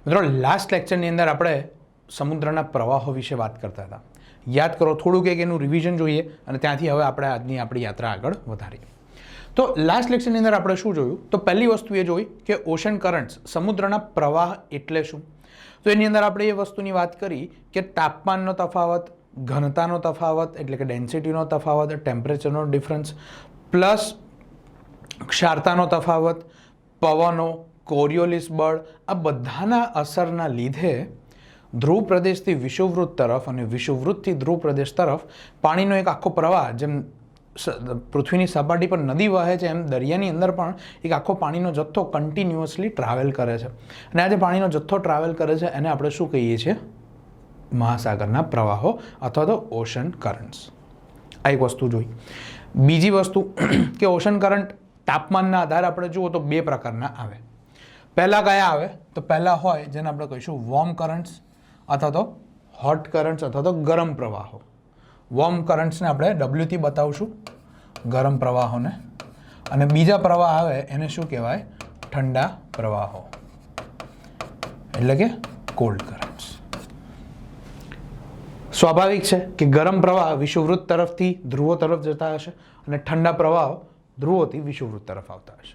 મિત્રો લાસ્ટ લેક્ચરની અંદર આપણે સમુદ્રના પ્રવાહો વિશે વાત કરતા હતા. યાદ કરો, થોડુંક એક એનું રિવિઝન જોઈએ અને ત્યાંથી હવે આપણે આજની આપણી યાત્રા આગળ વધારીએ. તો લાસ્ટ લેક્ચરની અંદર આપણે શું જોયું? તો પહેલી વસ્તુ એ જોઈ કે ઓશન કરન્ટ્સ, સમુદ્રના પ્રવાહ એટલે શું. તો એની અંદર આપણે એ વસ્તુની વાત કરી કે તાપમાનનો તફાવત, ઘનતાનો તફાવત એટલે કે ડેન્સિટીનો તફાવત, ટેમ્પરેચરનો ડિફરન્સ, પ્લસ ક્ષારતાનો તફાવત, પવનો, કોરિયોલિસ બળ, આ બધાના અસરના લીધે ધ્રુવ પ્રદેશથી વિષુવવૃત્ત તરફ અને વિષુવવૃત્તથી ધ્રુવ પ્રદેશ તરફ પાણીનો એક આખો પ્રવાહ, જેમ પૃથ્વીની સપાટી પર નદી વહે છે એમ દરિયાની અંદર પણ એક આખો પાણીનો જથ્થો કન્ટિન્યુઅસલી ટ્રાવેલ કરે છે. અને આ જે પાણીનો જથ્થો ટ્રાવેલ કરે છે એને આપણે શું કહીએ છીએ? મહાસાગરના પ્રવાહો અથવા તો ઓશન કરન્ટ્સ. આ એક વસ્તુ જોઈ. બીજી વસ્તુ કે ઓશન કરંટ તાપમાનના આધારે આપણે જુઓ તો બે પ્રકારના આવે. પહેલા કયા આવે? તો પહેલા હોય જેને આપણે કહીશું વોર્મ કરન્ટ્સ અથવા તો હોટ કરન્ટ્સ અથવા તો ગરમ પ્રવાહો. વોર્મ કરન્ટ્સને આપણે ડબલ્યુથી બતાવશું, ગરમ પ્રવાહોને. અને બીજા પ્રવાહ આવે એને શું કહેવાય? ઠંડા પ્રવાહો એટલે કે કોલ્ડ કરન્ટ્સ. સ્વાભાવિક છે કે ગરમ પ્રવાહ વિષુવવૃત્ત તરફથી ધ્રુવો તરફ જતા હશે અને ઠંડા પ્રવાહો ધ્રુવોથી વિષુવવૃત્ત તરફ આવતા હશે.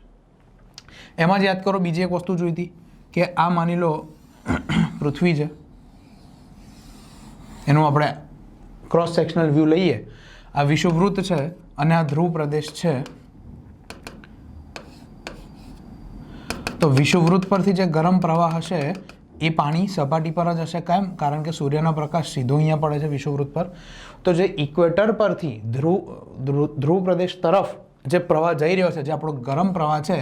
એમાં જ યાદ કરો, બીજી એક વસ્તુ જોઈ હતી કે આ માની લો પૃથ્વી છે, એનું આપણે ક્રોસ સેક્શનલ વ્યૂ લઈએ. આ વિષુવવૃત્ત છે અને આ ધ્રુવ પ્રદેશ છે. તો વિષુવવૃત્ત પરથી જે ગરમ પ્રવાહ હશે એ પાણી સપાટી પર જ હશે. કેમ? કારણ કે સૂર્યનો પ્રકાશ સીધો અહીંયા પડે છે વિષુવવૃત્ત પર. તો જે ઇક્વેટર પરથી ધ્રુવ પ્રદેશ તરફ જે પ્રવાહ જઈ રહ્યો છે, જે આપણો ગરમ પ્રવાહ છે,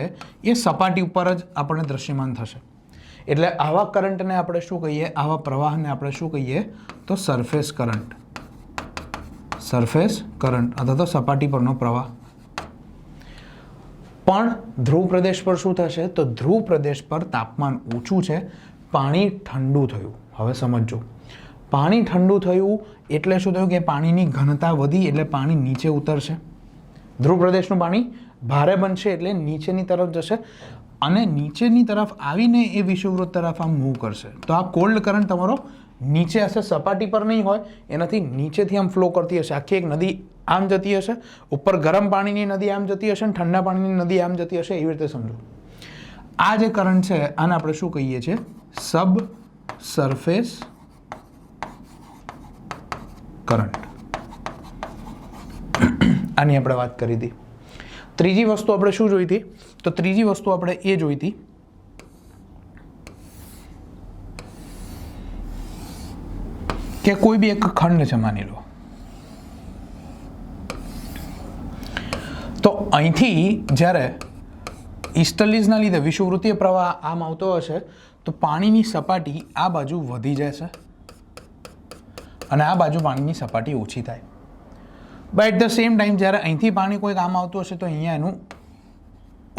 એ સપાટી ઉપર જ આપણને દ્રશ્યમાન થશે. એટલે આવા કરંટને આપણે શું કહીએ? આવા પ્રવાહને આપણે શું કહીએ? તો સરફેસ કરંટ. સરફેસ કરંટ અથવા તો સપાટી પરનો પ્રવાહ. પણ ધ્રુવ પ્રદેશ પર શું થશે? તો ધ્રુવ પ્રદેશ પર તાપમાન ઓછું છે, પાણી ઠંડુ થયું. હવે સમજો, પાણી ઠંડુ થયું એટલે શું થયું? કે પાણીની ઘનતા વધી એટલે પાણી નીચે ઉતરશે. ધ્રુવ પ્રદેશનું પાણી ભારે બનશે એટલે નીચેની તરફ જશે અને નીચેની તરફ આવીને એ વિષુવવૃત્ત તરફ આમ મૂવ કરશે. તો આ કોલ્ડ કરંટ તમારો નીચે હશે, સપાટી પર નહીં હોય, એનાથી નીચેથી આમ ફ્લો કરતી હશે. આખી એક નદી આમ જતી હશે, ઉપર ગરમ પાણીની નદી આમ જતી હશે અને ઠંડા પાણીની નદી આમ જતી હશે. એવી રીતે સમજો. આ જે કરંટ છે આને આપણે શું કહીએ છીએ? સબ સરફેસ કરંટ. આની આપણે વાત કરી હતી. ત્રીજી વસ્તુ આપણે શું જોઈ હતી? તો ત્રીજી વસ્તુ આપણે એ જોઈ હતી કે કોઈ બી એક ખંડ છે, માની લો. તો અહીંથી જ્યારે ઇસ્ટર્લીઝના લીધે વિષુવવૃત્તીય પ્રવાહ આમ આવતો હશે તો પાણીની સપાટી આ બાજુ વધી જશે અને આ બાજુ પાણીની સપાટી ઓછી થાય. But at the same time જ્યારે અહીંથી પાણી કોઈક આમ આવતું હશે તો અહીંયા એનું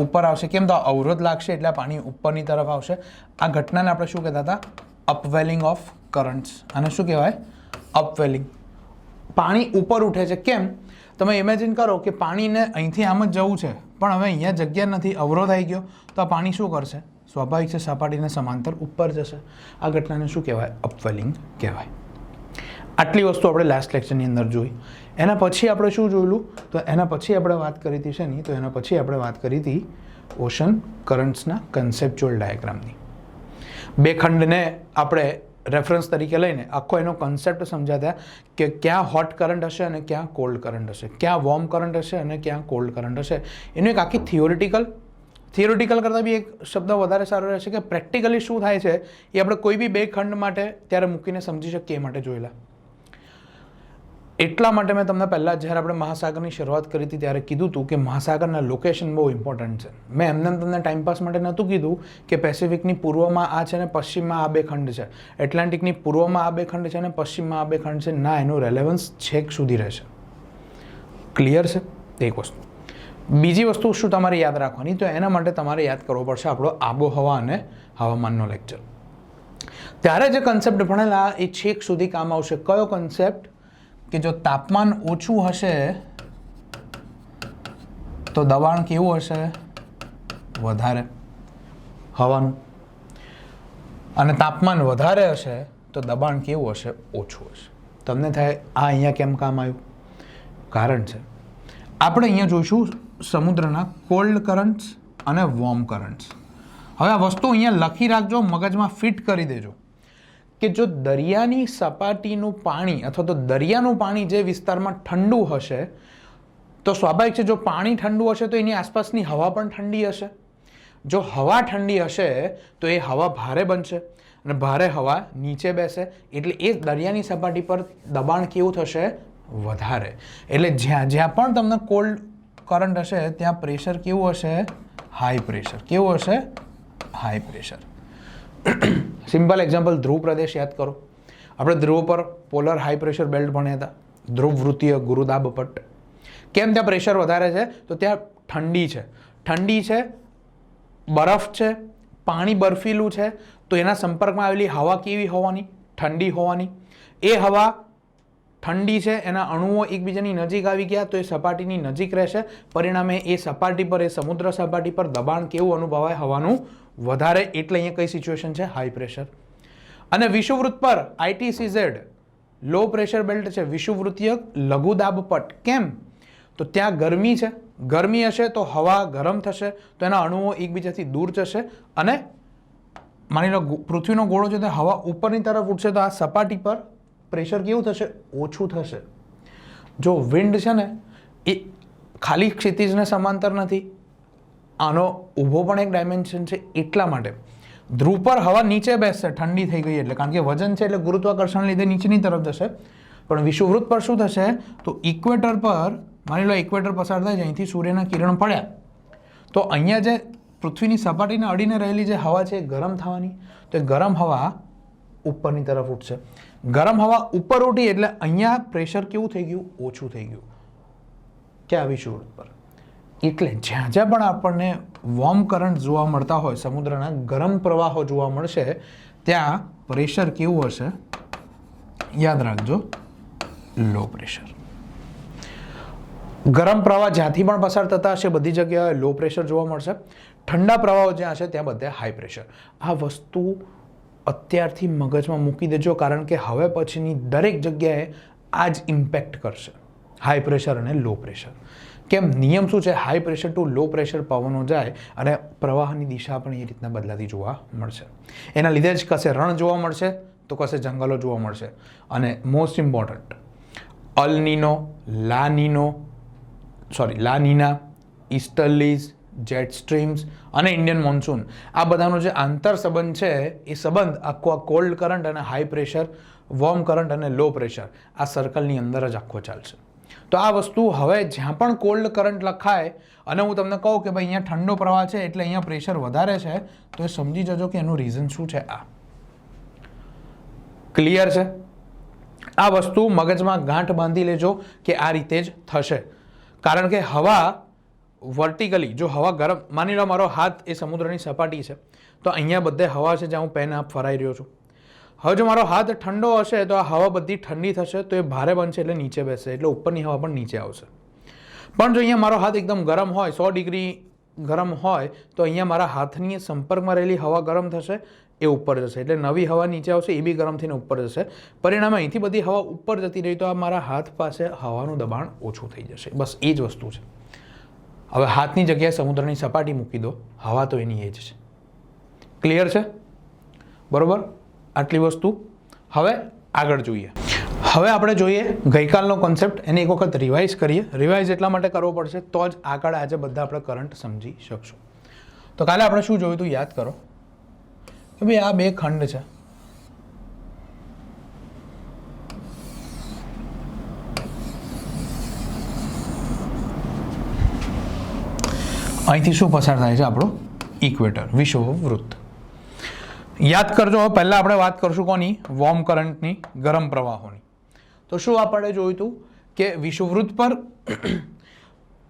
ઉપર આવશે. કેમ? તો અવરોધ લાગશે એટલે પાણી ઉપરની તરફ આવશે. આ ઘટનાને આપણે શું કહેતા હતા? અપવેલિંગ ઓફ કરન્ટ્સ. આને શું કહેવાય? અપવેલિંગ. પાણી ઉપર ઉઠે છે. કેમ? તમે ઇમેજિન કરો કે પાણીને અહીંથી આમ જ જવું છે પણ હવે અહીંયા જગ્યા નથી, અવરોધ આવી ગયો, તો આ પાણી શું કરશે? સ્વાભાવિક છે, સપાટીને સમાંતર ઉપર જશે. આ ઘટનાને શું કહેવાય? અપવેલિંગ કહેવાય. આટલી વસ્તુ આપણે લાસ્ટ લેક્ચરની અંદર જોઈ. એના પછી આપણે શું જોયેલું? તો એના પછી આપણે વાત કરી હતી શેની? તો એના પછી આપણે વાત કરી હતી ઓશન કરન્ટ્સના કન્સેપ્ચ્યુઅલ ડાયાગ્રામની. બે ખંડને આપણે રેફરન્સ તરીકે લઈને આખો એનો કન્સેપ્ટ સમજાતા કે ક્યાં હોટ કરંટ હશે અને ક્યાં કોલ્ડ કરંટ હશે, ક્યાં વોર્મ કરંટ હશે અને ક્યાં કોલ્ડ કરંટ હશે. એનું એક આખી થિયોરિટિકલ કરતાં બી એક શબ્દ વધારે સારો રહેશે કે પ્રેક્ટિકલી શું થાય છે એ આપણે કોઈ બી બે ખંડ માટે ત્યારે મૂકીને સમજી શકીએ એ માટે જોયેલા. એટલા માટે મેં તમને પહેલાં જ્યારે આપણે મહાસાગરની શરૂઆત કરી હતી ત્યારે કીધું હતું કે મહાસાગરના લોકેશન બહુ ઇમ્પોર્ટન્ટ છે. મેં એમને તમને ટાઈમપાસ માટે નહોતું કીધું કે પેસિફિકની પૂર્વમાં આ છે ને પશ્ચિમમાં આ બે ખંડ છે, એટલાન્ટિકની પૂર્વમાં આ બે ખંડ છે અને પશ્ચિમમાં આ બે ખંડ છે. ના, એનું રેલેવન્સ છેક સુધી રહેશે. ક્લિયર છે? એક વસ્તુ. બીજી વસ્તુ શું તમારે યાદ રાખવાની? તો એના માટે તમારે યાદ કરવો પડશે આપણો આબોહવા અને હવામાનનો લેક્ચર. ત્યારે જે કન્સેપ્ટ ભણેલા એ છેક સુધી કામ આવશે. કયો કન્સેપ્ટ? કે જો તાપમાન ઓછું હશે તો દબાણ કેવું હશે? વધારે હવાનું. અને તાપમાન વધારે હશે તો દબાણ કેવું હશે? ઓછું હશે. તમને થાય આ અહીંયા કેમ કામ આવ્યું? કારણ છે આપણે અહીંયા જોઈશું સમુદ્રના કોલ્ડ કરન્ટ્સ અને વોર્મ કરન્ટ્સ. હવે આ વસ્તુ અહીંયા લખી રાખજો, મગજમાં ફિટ કરી દેજો કે જો દરિયાની સપાટીનું પાણી અથવા તો દરિયાનું પાણી જે વિસ્તારમાં ઠંડુ હશે તો સ્વાભાવિક છે જો પાણી ઠંડુ હશે તો એની આસપાસની હવા પણ ઠંડી હશે. જો હવા ઠંડી હશે તો એ હવા ભારે બનશે અને ભારે હવા નીચે બેસે એટલે એ દરિયાની સપાટી પર દબાણ કેવું થશે? વધારે. એટલે જ્યાં જ્યાં પણ તમને કોલ્ડ કરંટ હશે ત્યાં પ્રેશર કેવું હશે? High pressure. કેવું હશે? High pressure. સિમ્પલ એક્ઝામ્પલ, ધ્રુવ પ્રદેશ યાદ કરો. આપણે ધ્રુવ પર પોલર હાઈ પ્રેશર બેલ્ટ ભણ્યા હતા, ધ્રુવ વૃત્તીય ગુરુદાબ પટ્ટ. કેમ ત્યાં પ્રેશર વધારે છે? તો ત્યાં ઠંડી છે. ઠંડી છે, બરફ છે, પાણી બરફીલું છે, તો એના સંપર્કમાં આવેલી હવા કેવી હોવાની? ઠંડી હોવાની. એ હવા ઠંડી છે, એના અણુઓ એકબીજાની નજીક આવી ગયા તો એ સપાટીની નજીક રહેશે. પરિણામે એ સપાટી પર, એ સમુદ્ર સપાટી પર દબાણ કેવું અનુભવાય? હવાનું વધારે. એટલે અહીંયા કઈ સિચ્યુએશન છે? High pressure. અને વિષુવવૃત્ત પર ITCZ લો પ્રેશર બેલ્ટ છે, વિષુવવૃત્તીય લઘુ દાબ પટ્ટ. કેમ? તો ત્યાં ગરમી છે, ગરમી હશે તો હવા ગરમ થશે તો એના અણુઓ એકબીજાથી દૂર જશે અને માની લો પૃથ્વીનો ગોળો છે તો હવા ઉપરની તરફ ઉઠશે તો આ સપાટી પર પ્રેશર કેવું થશે? ઓછું થશે. જો વિન્ડ છે ને એ ખાલી ક્ષિતિજને સમાંતર નથી, આનો ઊભો પણ એક ડાયમેન્શન છે. એટલા માટે ધ્રુવ પર હવા નીચે બેસશે ઠંડી થઈ ગઈ એટલે, કારણ કે વજન છે એટલે ગુરુત્વાકર્ષણ લીધે નીચેની તરફ જશે. પણ વિષુવવૃત્ત પર શું થશે? તો ઇક્વેટર પર માની લો ઇક્વેટર પસાર થાય છે, અહીંથી સૂર્યના કિરણ પડ્યા તો અહીંયા જે પૃથ્વીની સપાટીને અડીને રહેલી જે હવા છે એ ગરમ થવાની. તો એ ગરમ હવા ઉપરની તરફ ઉઠશે. ગરમ હવા ઉપર ઉઠી એટલે અહીંયા પ્રેશર કેવું થઈ ગયું? ઓછું થઈ ગયું. ક્યાં? વિષુવવૃત્ત પર. એટલે જ્યાં જ્યાં પણ આપણને વોર્મ કરંટ જોવા મળતા હોય, સમુદ્રના ગરમ પ્રવાહો જોવા મળશે, ત્યાં પ્રેશર કેવું હશે? યાદ રાખજો, લો પ્રેશર. ગરમ પ્રવાહ જ્યાંથી પણ પસાર થતા હશે બધી જગ્યાએ લો પ્રેશર જોવા મળશે. ઠંડા પ્રવાહો જ્યાં હશે ત્યાં બધે હાઈ પ્રેશર. આ વસ્તુ અત્યારથી મગજમાં મૂકી દેજો, કારણ કે હવે પછીની દરેક જગ્યાએ આ જ ઇમ્પેક્ટ કરશે, હાઈ પ્રેશર અને લો પ્રેશર. કેમ? નિયમ શું છે? High pressure two low pressure પવનો જાય અને પ્રવાહની દિશા પણ એ રીતના બદલાતી જોવા મળશે. એના લીધે જ કશે રણ જોવા મળશે તો કશે જંગલો જોવા મળશે. અને મોસ્ટ ઇમ્પોર્ટન્ટ, અલ નીનો, લા નીના, ઇસ્ટર્લીઝ, જેટ સ્ટ્રીમ્સ અને ઇન્ડિયન મોન્સૂન, આ બધાનો જે આંતર સંબંધ છે એ સંબંધ આખો આ કોલ્ડ કરંટ અને હાઈ પ્રેશર, વોર્મ કરંટ અને લો પ્રેશર, આ સર્કલની અંદર જ આખો ચાલશે. તો આ વસ્તુ હવે જ્યાં પણ કોલ્ડ કરંટ લખાય અને હું તમને કહું કે ભાઈ અહીંયા ઠંડો પ્રવાહ છે એટલે અહીંયા પ્રેશર વધારે છે, તો એ સમજી જજો કે એનું રીઝન શું છે. આ ક્લિયર છે? આ વસ્તુ મગજમાં ગાંઠ બાંધી લેજો કે આ રીતે જ થશે. કારણ કે હવા વર્ટિકલી, જો હવા ગરમ, માની લો મારો હાથ એ સમુદ્રની સપાટી છે તો અહીંયા બધે હવા છે જ્યાં હું પેન આપ ફરાઈ રહ્યો છું. હવે જો મારો હાથ ઠંડો હશે તો આ હવા બધી ઠંડી થશે તો એ ભારે બનશે એટલે નીચે બેસશે, એટલે ઉપરની હવા પણ નીચે આવશે. પણ જો અહીંયા મારો હાથ એકદમ ગરમ હોય, 100 ડિગ્રી ગરમ હોય, તો અહીંયા મારા હાથની સંપર્કમાં રહેલી હવા ગરમ થશે, એ ઉપર જશે, એટલે નવી હવા નીચે આવશે, એ બી ગરમ થઈને ઉપર જશે. પરિણામે અહીંથી બધી હવા ઉપર જતી રહી તો આ મારા હાથ પાસે હવાનું દબાણ ઓછું થઈ જશે. બસ એ જ વસ્તુ છે. હવે હાથની જગ્યાએ સમુદ્રની સપાટી મૂકી દો, હવા તો એની એ જ છે. ક્લિયર છે? બરોબર? આટલી વસ્તુ. હવે આગળ જોઈએ. હવે આપણે જોઈએ ગઈકાલનો કોન્સેપ્ટ, એને એક વખત રિવાઇઝ કરીએ. રિવાઇઝ એટલા માટે કરવો પડશે તો જ આગળ આજે બધા આપણે કરંટ સમજી શકશું. તો કાલે આપણે શું જોયું હતું યાદ કરો કે ભાઈ આ બે ખંડ છે, અહીંથી શું પસાર થાય છે? આપણો ઇક્વેટર, વિષુવવૃત્ત. યાદ કરજો. હવે પહેલાં આપણે વાત કરશું કોની? વોર્મ કરંટની, ગરમ પ્રવાહોની. તો શું આપણે જોયું હતું કે વિષુવવૃત્ત પર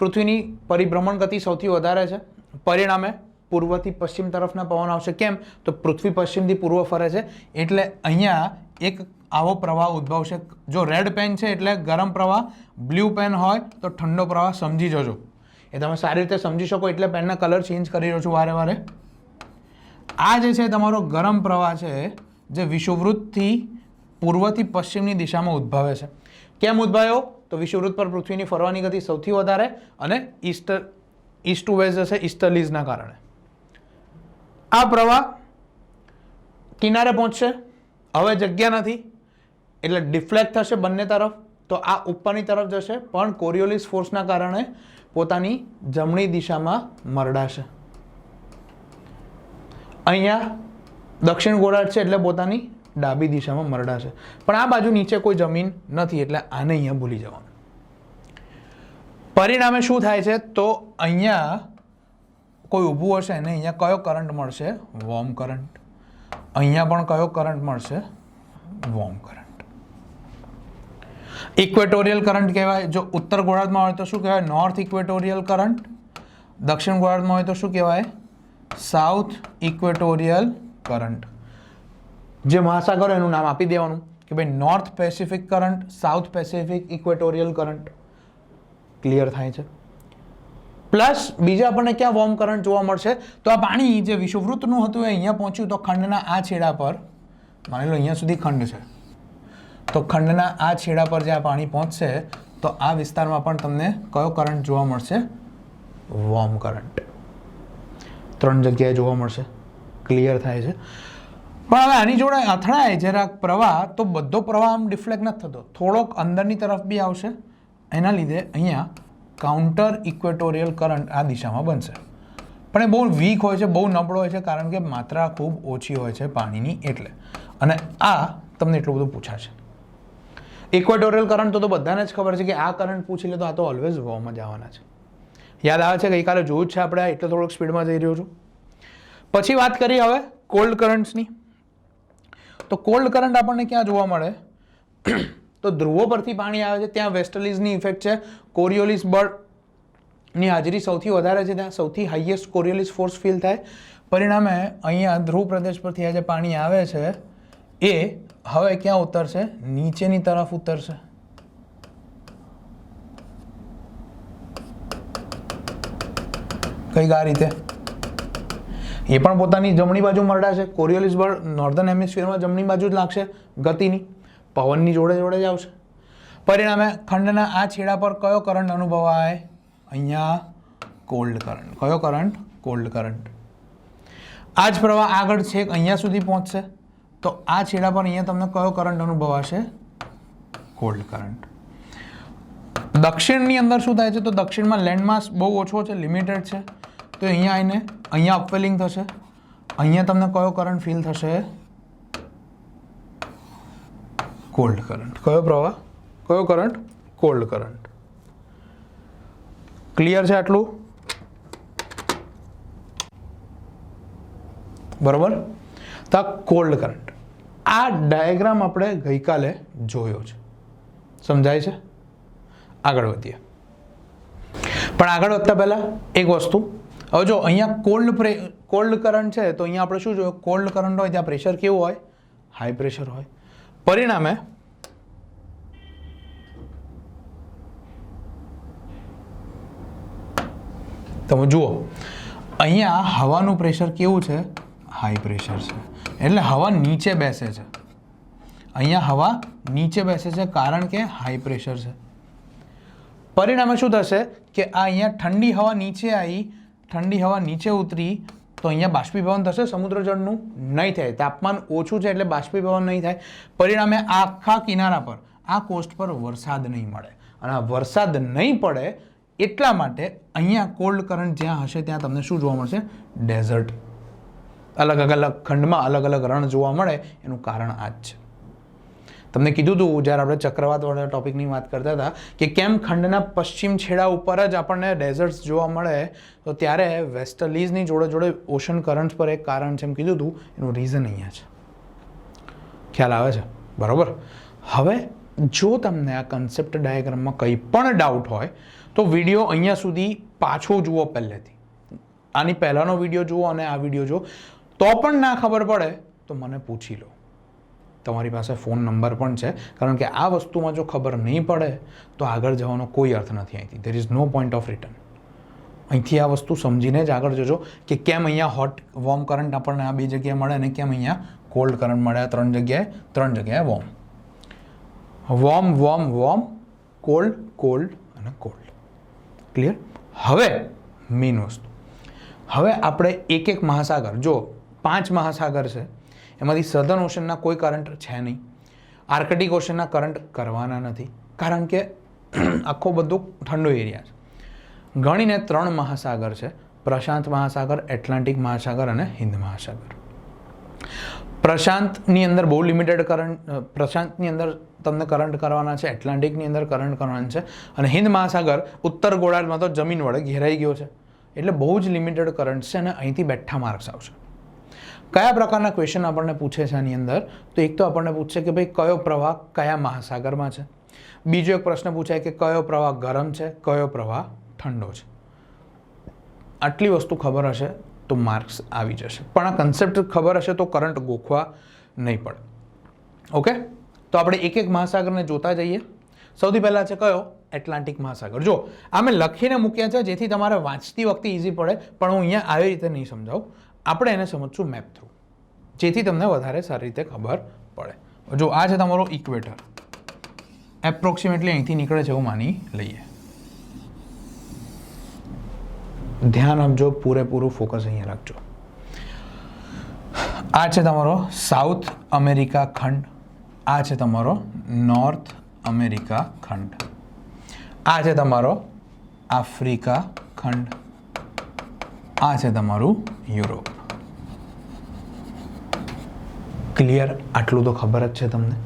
પૃથ્વીની પરિભ્રમણ ગતિ સૌથી વધારે છે, પરિણામે પૂર્વથી પશ્ચિમ તરફના પવન આવશે. કેમ? તો પૃથ્વી પશ્ચિમથી પૂર્વ ફરે છે એટલે અહીંયા એક આવો પ્રવાહ ઉદ્ભવશે. જો રેડ પેન છે એટલે ગરમ પ્રવાહ, બ્લુ પેન હોય તો ઠંડો પ્રવાહ. સમજી જજો, એ તમે સારી રીતે સમજી શકો એટલે પેનના કલર ચેન્જ કરી રહ્યો છું વારે વારે. આ જે છે તમારો ગરમ પ્રવાહ છે જે વિષુવવૃત્તથી પૂર્વથી પશ્ચિમની દિશામાં ઉદ્ભવે છે. કેમ ઉદ્ભવ્યો? તો વિષુવવૃત્ત પર પૃથ્વીની ફરવાની ગતિ સૌથી વધારે અને ઈસ્ટ ટુ વેસ્ટ જશે ઈસ્ટર્લીઝના કારણે. આ પ્રવાહ કિનારે પહોંચશે, હવે જગ્યા નથી એટલે ડિફ્લેક્ટ થશે બંને તરફ, તો આ ઉપરની તરફ જશે પણ કોરિયોલિસ ફોર્સના કારણે પોતાની જમણી દિશામાં મરડાશે. અહીંયા દક્ષિણ ગોળાર્ધ છે એટલે પોતાની ડાબી દિશામાં મરડાશે, પણ આ બાજુ નીચે કોઈ જમીન નથી એટલે આને અહીંયા ભૂલી જવાનું. પરિણામે શું થાય છે? તો અહીંયા કોઈ ઊભું હશે ને અહીંયા કયો કરંટ મળશે? Warm current. અહીંયા પણ કયો કરંટ મળશે? Warm current. ઇક્વેટોરિયલ કરંટ કહેવાય. જો ઉત્તર ગોળાર્ધમાં હોય તો શું કહેવાય? North equatorial current. દક્ષિણ ગોળાર્ધમાં હોય તો શું કહેવાય? South equatorial current. જે મહાસાગર એનું નામ આપી દેવાનું કે ભાઈ north Pacific current, south Pacific equatorial current. Clear થાય છે? પ્લસ બીજા આપણને ક્યાં વોર્મ કરંટ જોવા મળશે? તો આ પાણી જે વિષુવવૃત્તનું હતું એ અહીંયા પહોંચ્યું તો ખંડના આ છેડા પર, માની લો અહીંયા સુધી ખંડ છે, તો ખંડના આ છેડા પર જે આ પાણી પહોંચશે તો આ વિસ્તારમાં પણ તમને કયો કરંટ જોવા મળશે? Warm current. 3 જગ્યાએ જોવા મળશે. ક્લિયર થાય છે? પણ હવે આની જોડે અથડાય જરાક પ્રવાહ તો બધો પ્રવાહ આમ ડિફ્લેક્ટ નથી થતો, થોડોક અંદરની તરફ બી આવશે. એના લીધે અહીંયા કાઉન્ટર ઇક્વેટોરિયલ કરંટ આ દિશામાં બનશે, પણ એ બહુ વીક હોય છે, બહુ નબળો હોય છે, કારણ કે માત્રા ખૂબ ઓછી હોય છે પાણીની એટલે. અને આ તમને એટલું બધું પૂછાશે. ઇક્વેટોરિયલ કરંટ તો બધાને જ ખબર છે કે આ કરંટ પૂછી લે તો આ તો ઓલવેઝ વોર્મ જ આવવાના છે. યાદ આવે છે? ગઈકાલે જોયું જ છે આપણે, એટલે થોડોક સ્પીડમાં જઈ રહ્યો છું. પછી વાત કરીએ હવે કોલ્ડ કરંટ્સની. તો કોલ્ડ કરંટ આપણને ક્યાં જોવા મળે? તો ધ્રુવો પરથી પાણી આવે છે, ત્યાં વેસ્ટર્લીઝની ઇફેક્ટ છે. કોરિયોલિસ બળની હાજરી સૌથી વધારે છે, ત્યાં સૌથી હાઈએસ્ટ કોરિયોલિસ ફોર્સ ફીલ થાય. પરિણામે અહીંયા ધ્રુવ પ્રદેશ પરથી આ જે પાણી આવે છે એ હવે ક્યાં ઉતરશે? નીચેની તરફ ઉતરશે. કઈ આ રીતે એ પણ પોતાની જમણી બાજુ મરડાશે. કોરિયોલિસ બળ નોર્ધન હેમિસ્ફિયરમાં જમણી બાજુ જ લાગશે ગતિની, પવનની જોડે જોડે જ આવશે. પરિણામે ખંડના આ છેડા પર કયો કરંટ અનુભવાય? અહીંયા કોલ્ડ કરંટ. કયો કરંટ? Cold current. આ જ પ્રવાહ આગળ છેક અહીંયા સુધી પહોંચશે તો આ છેડા પર અહીંયા તમને કયો કરંટ અનુભવાશે? Cold current. દક્ષિણની અંદર શું થાય છે? તો દક્ષિણમાં લેન્ડ માસ બહુ ઓછો છે, લિમિટેડ છે, તો અહીંયા આવીને અહીંયા અપવેલિંગ થશે. અહીંયા તમને કયો કરંટ ફીલ થશે? Cold current. કયો પ્રવાહ? કયો કરંટ? Cold current. ક્લિયર છે આટલું? બરોબર. તો આ કોલ્ડ કરંટ, આ ડાયાગ્રામ આપણે ગઈકાલે જોયો છે. સમજાય છે? આગળ વધીએ. પણ આગળ વધતા પહેલા એક વસ્તુ, હવે જો અહીંયા કોલ્ડ કરંટ છે તો અહીંયા આપણે શું જોયું? કોલ્ડ કરંટ હોય ત્યાં પ્રેશર કેવું હોય? હાઈ પ્રેશર હોય. પરિણામે તમે જુઓ અહીંયા હવાનું પ્રેશર કેવું છે? હાઈ પ્રેશર છે, એટલે હવા નીચે બેસે છે. અહીંયા હવા નીચે બેસે છે કારણ કે હાઈ પ્રેશર છે. પરિણામે શું થશે કે આ અહીંયા ઠંડી હવા નીચે આવી, ઠંડી હવા નીચે ઉતરી તો અહીંયા બાષ્પીભવન થશે સમુદ્ર જળનું? નહીં થાય. તાપમાન ઓછું છે એટલે બાષ્પીભવન નહીં થાય. પરિણામે આખા કિનારા પર, આ કોસ્ટ પર વરસાદ નહીં મળે, અને આ વરસાદ નહીં પડે એટલા માટે અહીંયા કોલ્ડ કરંટ જ્યાં હશે ત્યાં તમને શું જોવા મળશે? ડેઝર્ટ. અલગ અલગ ખંડમાં અલગ અલગ રણ જોવા મળે. એનું કારણ આ જ છે. તમને કીધું હતું જ્યારે આપણે ચક્રવાતવાળા ટોપિકની વાત કરતા હતા કે કેમ ખંડના પશ્ચિમ છેડા ઉપર જ આપણને ડેઝર્ટ્સ જોવા મળે, તો ત્યારે વેસ્ટર્લીઝની જોડે જોડે ઓશન કરન્ટ્સ પર એક કારણ છે એમ કીધું હતું. એનું રીઝન અહીંયા છે. ખ્યાલ આવે છે? બરાબર. હવે જો તમને આ કન્સેપ્ટ ડાયાગ્રામમાં કંઈ પણ ડાઉટ હોય તો વિડીયો અહીંયા સુધી પાછો જુઓ પહેલેથી. આની પહેલાંનો વિડીયો જુઓ અને આ વિડીયો જુઓ. તો પણ ના ખબર પડે તો મને પૂછી લો. તમારી પાસે ફોન નંબર પણ છે, કારણ કે આ વસ્તુમાં જો ખબર નહીં પડે તો આગળ જવાનો કોઈ અર્થ નથી અહીંથી. There is no point of return. અહીંથી આ વસ્તુ સમજીને જ આગળ જજો કે કેમ અહીંયા હોટ વોર્મ કરંટ આપણને આ બે જગ્યાએ મળે અને કેમ અહીંયા કોલ્ડ કરંટ મળે. આ ત્રણ જગ્યાએ warm warm warm warm cold cold અને કોલ્ડ. ક્લિયર. હવે મેઇન વસ્તુ, હવે આપણે એક એક મહાસાગર, જો 5 મહાસાગર છે એમાંથી સધર્ન ઓશનના કોઈ કરંટ છે નહીં, આર્કટિક ઓશનના કરંટ કરવાના નથી કારણ કે આખો બધો ઠંડો એરિયા છે. ગણીને 3 મહાસાગર છે, પ્રશાંત મહાસાગર, એટલાન્ટિક મહાસાગર અને હિન્દ મહાસાગર. પ્રશાંતની અંદર બહુ લિમિટેડ કરંટ, પ્રશાંતની અંદર તમને કરંટ કરવાના છે, એટલાન્ટિકની અંદર કરંટ કરવાના છે અને હિન્દ મહાસાગર ઉત્તર ગોળાર્ધમાં તો જમીન વડે ઘેરાઈ ગયો છે એટલે બહુ જ લિમિટેડ કરંટ છે અને અહીંથી બેઠા માર્ક્સ આવશે. કયા પ્રકારના ક્વેશ્ચન આપણને પૂછે છે આની અંદર? તો એક તો આપણને પૂછશે કે ભાઈ કયો પ્રવાહ કયા મહાસાગરમાં છે. બીજો એક પ્રશ્ન પૂછાય કે કયો પ્રવાહ ગરમ છે, કયો પ્રવાહ ઠંડો છે. આટલી વસ્તુ ખબર હશે તો માર્ક્સ આવી જશે, પણ આ કન્સેપ્ટ ખબર હશે તો કરંટ ગોખવા નહીં પડે. ઓકે, તો આપણે એક એક મહાસાગરને જોતા જઈએ. સૌથી પહેલાં છે કયો? એટલાન્ટિક મહાસાગર. જો આ મેં લખીને મૂક્યા છે જેથી તમારે વાંચતી વખતે ઇઝી પડે, પણ હું અહીંયા આવી રીતે નહીં સમજાવું. આપણે એને સમજશું મેપ થ્રુ, જેથી તમને વધારે સારી રીતે ખબર પડે. જો આ છે તમારો ઇક્વેટર, એપ્રોક્સિમેટલી અહીંથી નીકળે છે એવું માની લઈએ. ધ્યાન આપજો, પૂરેપૂરું ફોકસ અહીંયા રાખજો. આ છે તમારો સાઉથ અમેરિકા ખંડ, આ છે તમારો નોર્થ અમેરિકા ખંડ, આ છે તમારો આફ્રિકા ખંડ, આ છે તમારું યુરોપ. ક્લિયર? આટલું તો ખબર જ છે તમને.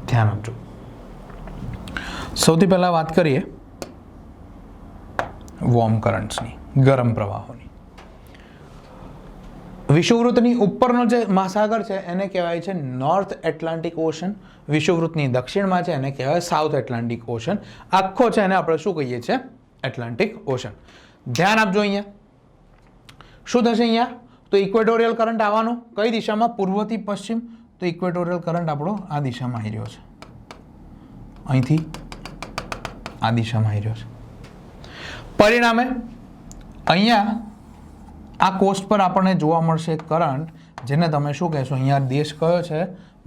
ધ્યાન આપજો. સૌથી પહેલા વાત કરીએ વોર્મ કરન્ટ્સની, ગરમ પ્રવાહોની. વિષુવવૃત્તની ઉપરનો જે મહાસાગર છે એને કહેવાય છે નોર્થ એટલાન્ટિક ઓશન. વિષુવવૃત્તની દક્ષિણમાં છે એને કહેવાય સાઉથ એટલાન્ટિક ઓશન. આખો છે એને આપણે શું કહીએ છીએ? Atlantic ocean. ધ્યાન આપજો. અહીંયા શું થશે? અહીંયા તો ઇક્વેટોરિયલ કરંટ આવવાનો કઈ દિશામાં? પૂર્વથી પશ્ચિમ. તો ઇક્વેટોરિયલ કરંટ આપણો આ દિશામાં આવી રહ્યો છે, અહીંથી આ દિશામાં આવી રહ્યો છે. પરિણામે અહીંયા આ કોસ્ટ પર આપણને જોવા મળશે કરંટ, જેને તમે શું કહેશો? અહીંયા દેશ કયો છે?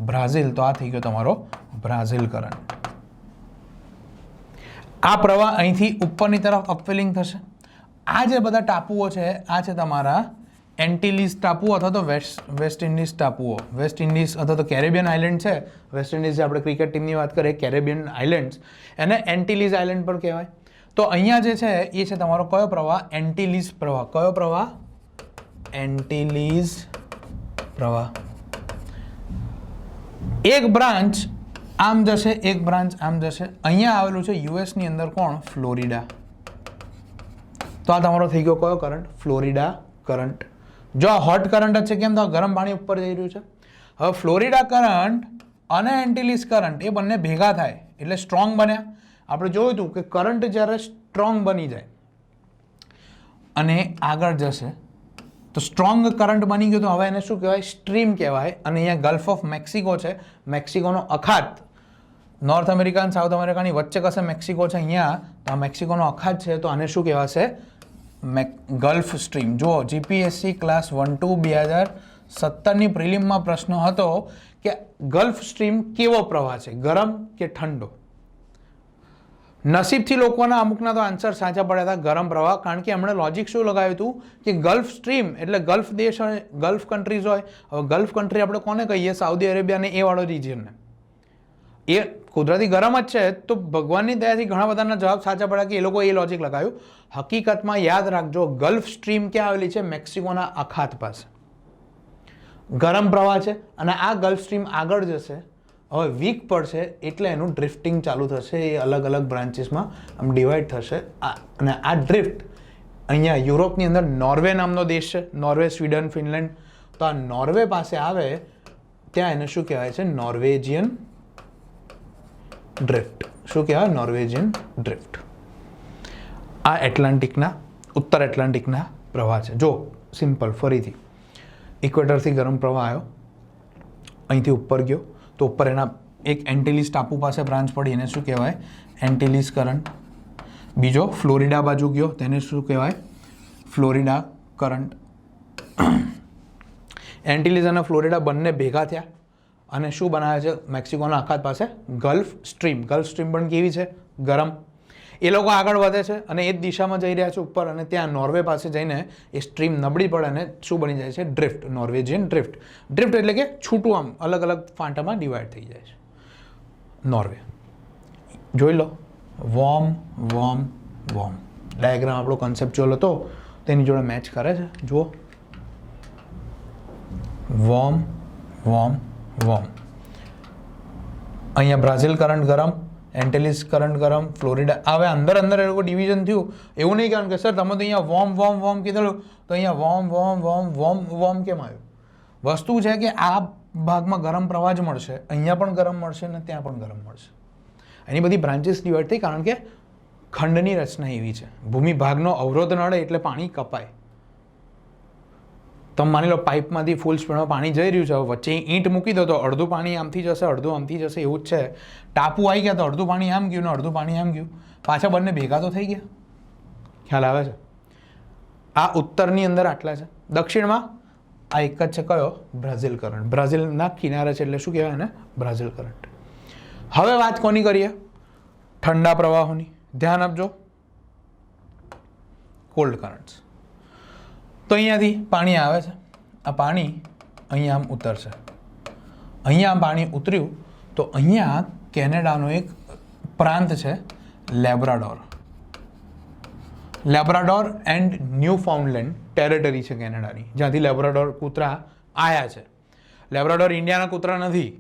બ્રાઝિલ. તો આ થઈ ગયો તમારો બ્રાઝિલ કરંટ. આ પ્રવાહ અહીંથી ઉપરની તરફ અપવેલિંગ થશે. આ જે બધા ટાપુઓ છે આ છે તમારા એન્ટિલીઝ ટાપુઓ અથવા તો વેસ્ટ ઇન્ડિઝ ટાપુઓ. વેસ્ટ ઇન્ડિઝ અથવા તો કેરેબિયન આઇલેન્ડ છે. વેસ્ટ ઇન્ડિઝ જે આપણે ક્રિકેટ ટીમની વાત કરીએ, કેરેબિયન આઇલેન્ડ્સ, એને એન્ટિલીઝ આઇલેન્ડ પણ કહેવાય. તો અહીંયા જે છે એ છે તમારો કયો પ્રવાહ? એન્ટિલીઝ પ્રવાહ. કયો પ્રવાહ? એન્ટિલીઝ પ્રવાહ. એક બ્રાન્ચ આમ જશે, એક બ્રાન્ચ આમ જશે. અહીંયા આવેલું છે યુએસની અંદર કોણ? ફ્લોરિડા. તો આ તમારો થઈ ગયો કયો કરંટ? Florida current. જો આ હોટ કરંટ જ છે, કેમ? તો આ ગરમ પાણી ઉપર જઈ રહ્યું છે. હવે ફ્લોરિડા કરંટ અને એન્ટિલીઝ કરંટ એ બંને ભેગા થાય એટલે સ્ટ્રોંગ બન્યા. આપણે જોયું હતું કે કરંટ જ્યારે સ્ટ્રોંગ બની જાય અને આગળ જશે તો સ્ટ્રોંગ કરંટ બની ગયો, તો હવે એને શું કહેવાય? સ્ટ્રીમ કહેવાય. અને અહીંયા ગલ્ફ ઓફ મેક્સિકો છે, મેક્સિકોનો અખાત, નોર્થ અમેરિકા અને સાઉથ અમેરિકાની વચ્ચે કશે મેક્સિકો છે અહીંયા, તો આ મેક્સિકોનો અખાત છે, તો આને શું કહેવાશે? Gulf stream. જો જીપીએસસી ક્લાસ 1-2 2017ની પ્રિલિમમાં પ્રશ્ન હતો કે ગલ્ફ સ્ટ્રીમ કેવો પ્રવાહ છે, ગરમ કે ઠંડો? નસીબથી લોકોના અમુકના તો આન્સર સાચા પડ્યા હતા, ગરમ પ્રવાહ. કારણ કે એમણે લોજિક શું લગાવ્યું હતું કે ગલ્ફ સ્ટ્રીમ એટલે ગલ્ફ દેશ હોય, ગલ્ફ કન્ટ્રીઝ હોય. હવે ગલ્ફ કન્ટ્રી આપણે કોને કહીએ? સાઉદી અરેબિયાને એ વાળો રિજિયનને. એ કુદરતી ગરમ જ છે, તો ભગવાનની દયાથી ઘણા બધાના જવાબ સાચા પડ્યા કે એ લોકો એ લોજિક લગાવ્યું. હકીકતમાં યાદ રાખજો, ગલ્ફ સ્ટ્રીમ ક્યાં આવેલી છે? મેક્સિકોના અખાત પાસે ગરમ પ્રવાહ છે. અને આ ગલ્ફ સ્ટ્રીમ આગળ જશે, હવે વીક પડશે એટલે એનું ડ્રિફ્ટિંગ ચાલુ થશે. એ અલગ અલગ બ્રાન્ચીસમાં આમ ડિવાઈડ થશે. અને આ ડ્રિફ્ટ અહીંયા યુરોપની અંદર નોર્વે નામનો દેશ છે, નોર્વે, સ્વીડન, ફિનલેન્ડ. તો આ નોર્વે પાસે આવે ત્યાં એને શું કહેવાય છે? Norwegian drift. શું કહેવાય? Norwegian drift. આ એટલાન્ટિકના, ઉત્તર એટલાન્ટિકના પ્રવાહ છે. જો સિમ્પલ, ફરીથી ઇક્વેટરથી ગરમ પ્રવાહ આવ્યો, અહીંથી ઉપર ગયો, તો ઉપર એના એક એન્ટિલીઝ ટાપુ પાસે બ્રાન્ચ પડી, એને શું કહેવાય? એન્ટિલીઝ કરંટ. બીજો ફ્લોરિડા બાજુ ગયો, તેને શું કહેવાય? Florida current. એન્ટિલીઝ અને ફ્લોરિડા બંને ભેગા થયા અને શું બનાવે છે? મેક્સિકોના અખાત પાસે ગલ્ફ સ્ટ્રીમ. ગલ્ફ સ્ટ્રીમ પણ કેવી છે? ગરમ. એ લોકો આગળ વધે છે અને એ જ દિશામાં જઈ રહ્યા છે ઉપર, અને ત્યાં નોર્વે પાસે જઈને એ સ્ટ્રીમ નબળી પડે અને શું બની જાય છે? ડ્રિફ્ટ. Norwegian drift. ડ્રિફ્ટ એટલે કે છૂટું આમ અલગ અલગ ફાંટામાં ડિવાઈડ થઈ જાય છે નોર્વે. જોઈ લો, વોર્મ વોર્મ વોર્મ ડાયાગ્રામ આપણો કન્સેપ્ચ્યુઅલ હતો, તેની જોડે મેચ કરે છે. જુઓ, વોર્મ વોર્મ વોર્મ. અહીંયા બ્રાઝિલ કરંટ ગરમ, એન્ટિલીઝ કરંટ ગરમ, ફ્લોરિડા. હવે અંદર અંદર એ લોકો ડિવિઝન થયું. એવું નહીં કારણ કે સર તમે તો અહીંયા વોર્મ વોર્મ વોર્મ કીધેલું, તો અહીંયા warm warm warm warm warm કેમ આવ્યું? વસ્તુ છે કે આ ભાગમાં ગરમ પ્રવાહ જ મળશે, અહીંયા પણ ગરમ મળશે અને ત્યાં પણ ગરમ મળશે. એની બધી બ્રાન્ચીસ ડિવાઈડ થઈ કારણ કે ખંડની રચના એવી છે. ભૂમિ ભાગનો અવરોધ નડે એટલે પાણી કપાય. તમે માની લો પાઇપમાંથી ફૂલ સ્પીડમાં પાણી જઈ રહ્યું છે, વચ્ચે ઈંટ મૂકી દો તો અડધું પાણી આમથી જશે, અડધું આમથી જશે. એવું જ છે. ટાપુ આવી ગયા તો અડધું પાણી આમ ગયું ને અડધું પાણી આમ ગયું, પાછા બંને ભેગા તો થઈ ગયા. ખ્યાલ આવે છે? આ ઉત્તરની અંદર આટલા છે, દક્ષિણમાં આ એક જ છે. કયો? Brazil current. બ્રાઝિલના કિનારે છે એટલે શું કહેવાય એને? Brazil current. હવે વાત કોની કરીએ? ઠંડા પ્રવાહોની. ધ્યાન આપજો, કોલ્ડ કરંટ્સ. તો અહીંયાથી પાણી આવે છે, આ પાણી અહીંયા આમ ઉતરશે, અહીંયા આમ પાણી ઉતર્યું તો અહીંયા કેનેડાનો એક પ્રાંત છે લેબ્રાડોર. લેબ્રાડોર એન્ડ ન્યૂફાઉન્ડલેન્ડ ટેરેટરી છે કેનેડાની, જ્યાંથી લેબ્રાડોર કૂતરા આવ્યા છે. લેબ્રાડોર ઇન્ડિયાના કૂતરા નથી.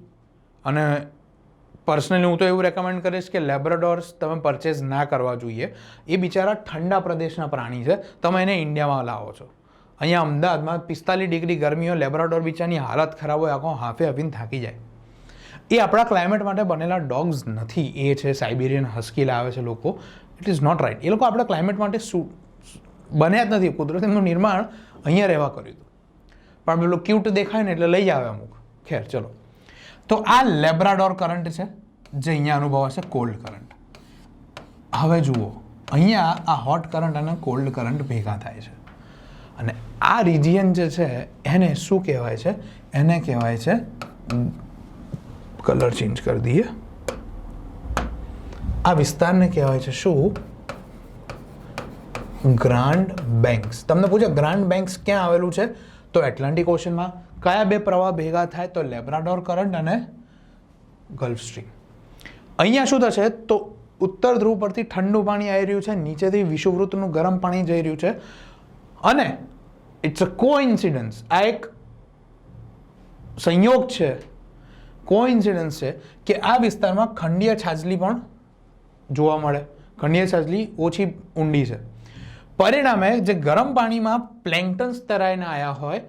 અને પર્સનલી હું તો એવું રેકમેન્ડ કરીશ કે લેબ્રાડોર્સ તમે પરચેઝ ના કરવા જોઈએ. એ બિચારા ઠંડા પ્રદેશના પ્રાણી છે, તમે એને ઇન્ડિયામાં લાવો છો. અહીંયા અમદાવાદમાં 45 ડિગ્રી ગરમી હોય, લેબ્રાડોર બિચારની હાલત ખરાબ હોય, આખો હાફે હફીને થાકી જાય. એ આપણા ક્લાઇમેટ માટે બનેલા ડોગ્સ નથી. એ છે સાઇબેરિયન હસ્કી લાવે છે લોકો. It is not right. એ લોકો આપણા ક્લાઇમેટ માટે બન્યા જ નથી. કુદરત એમનું નિર્માણ અહીંયા રહેવા કર્યું હતું, પણ પેલું ક્યુટ દેખાય ને એટલે લઈ આવે અમુક. ખેર, ચલો. તો આ લેબ્રાડોર કરંટ છે જે અહીંયા અનુભવાશે કોલ્ડ કરંટ. હવે જુઓ, અહીંયા આ હોટ કરંટ અને કોલ્ડ કરંટ ભેગા થાય છે અને આ રિજિયન જે છે એને શું કહેવાય છે? એને કહેવાય છે, કલર ચેન્જ કરી દઈએ, આ વિસ્તારને કહેવાય છે શું? Grand banks. તમને પૂછે ગ્રાન્ડ બેંક્સ ક્યાં આવેલું છે? તો એટલાન્ટિક ઓશનમાં. કયા બે પ્રવાહ ભેગા થાય? તો લેબ્રાડોર કરંટ અને ગલ્ફ સ્ટ્રીમ. અહીંયા શું થશે? તો ઉત્તર ધ્રુવ પરથી ઠંડુ પાણી આવી રહ્યું છે, નીચેથી વિષુવવૃત્તનું ગરમ પાણી જઈ રહ્યું છે, અને ઇટ્સ અ કોઇન્સિડન્સ. આ એક સંયોગ છે, કોઇન્સિડન્સ છે કે આ વિસ્તારમાં ખંડીય છાજલી પણ જોવા મળે. ખંડીય છાજલી ઓછી ઊંડી છે. પરિણામે જે ગરમ પાણીમાં પ્લેન્કટન્સ તરાઈને આવ્યા હોય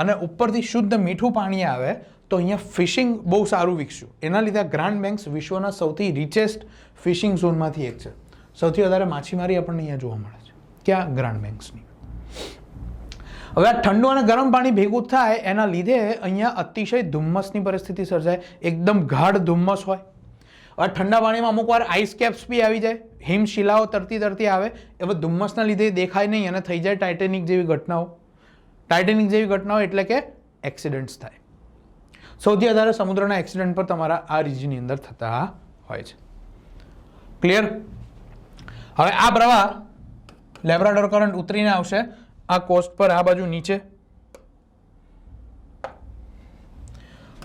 અને ઉપરથી શુદ્ધ મીઠું પાણી આવે તો અહીંયા ફિશિંગ બહુ સારું વિકસ્યું. એના લીધે ગ્રાન્ડ બેંક્સ વિશ્વના સૌથી રિચેસ્ટ ફિશિંગ ઝોનમાંથી એક છે. સૌથી વધારે માછીમારી આપણને અહીંયા જોવા મળે છે. ક્યાં? ગ્રાન્ડ બેંક્સની. હવે આ ઠંડુ અને ગરમ પાણી ભેગું થાય એના લીધે અહીંયા અતિશય ધુમ્મસની પરિસ્થિતિ સર્જાય. એકદમ ગાઢ ધુમ્મસ હોય. હવે ઠંડા પાણીમાં અમુક વાર આઈસ કેપ્સ બી આવી જાય, હિમશિલાઓ તરતી તરતી આવે. હવે ધુમ્મસના લીધે દેખાય નહીં અને થઈ જાય ટાઇટેનિક જેવી ઘટનાઓ. ટાઇટેનિક જેવી ઘટનાઓ એટલે કે એક્સિડન્ટ્સ થાય. સૌથી વધારે સમુદ્રના એક્સિડન્ટ પર તમારા આ રિજિયનની અંદર થતા હોય છે. ક્લિયર? હવે આ પ્રવાહ લેબ્રાડોર કરંટ ઉતરીને આવશે આ કોસ્ટ પર, આ બાજુ નીચે.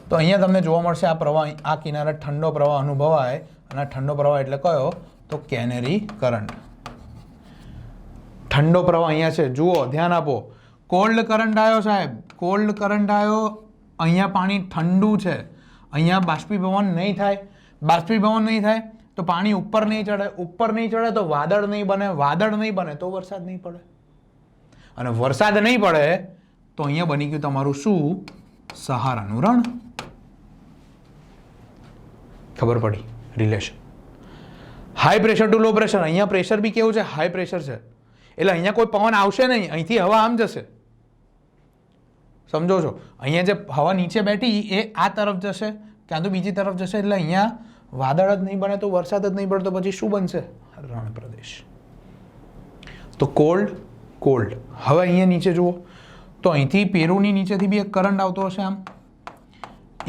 તો અહીંયા તમને જોવા મળશે આ પ્રવાહ, આ કિનારે ઠંડો પ્રવાહ અનુભવાય, અને ઠંડો પ્રવાહ એટલે કયો? તો કેનેરી કરંટ. ઠંડો પ્રવાહ અહીંયા છે. જુઓ, ધ્યાન આપો. કોલ્ડ કરંટ આવ્યો સાહેબ, કોલ્ડ કરંટ આવ્યો. અહીંયા પાણી ઠંડુ છે, અહીંયા બાષ્પીભવન નહીં થાય. બાષ્પીભવન નહીં થાય તો પાણી ઉપર નહીં ચડે. ઉપર નહીં ચડે તો વાદળ નહીં બને. વાદળ નહીં બને તો વરસાદ નહીં પડે. અને વરસાદ નહીં પડે તો અહીંયા બની ગયું તમારું શું? સહારાનું રણ. ખબર પડી relation. High pressure two low pressure. અહીંયા પ્રેશર બી કેવું છે? હાઈ પ્રેશર છે. એટલે અહીંયા કોઈ પવન આવશે નહીં, અહીંથી હવા આમ જશે. સમજો છો? અહીંયા જે હવા નીચે બેઠી એ આ તરફ જશે, ક્યાં તો બીજી તરફ જશે. એટલે અહીંયા વાદળ જ નહીં બને તો વરસાદ જ નહીં પડે તો પછી શું બનશે? રણ પ્રદેશ. તો કોલ્ડ કોલ્ડ. હવે અહીંયા નીચે જુઓ તો અહીંથી પેરુની નીચેથી બી એક કરંટ આવતો હશે આમ,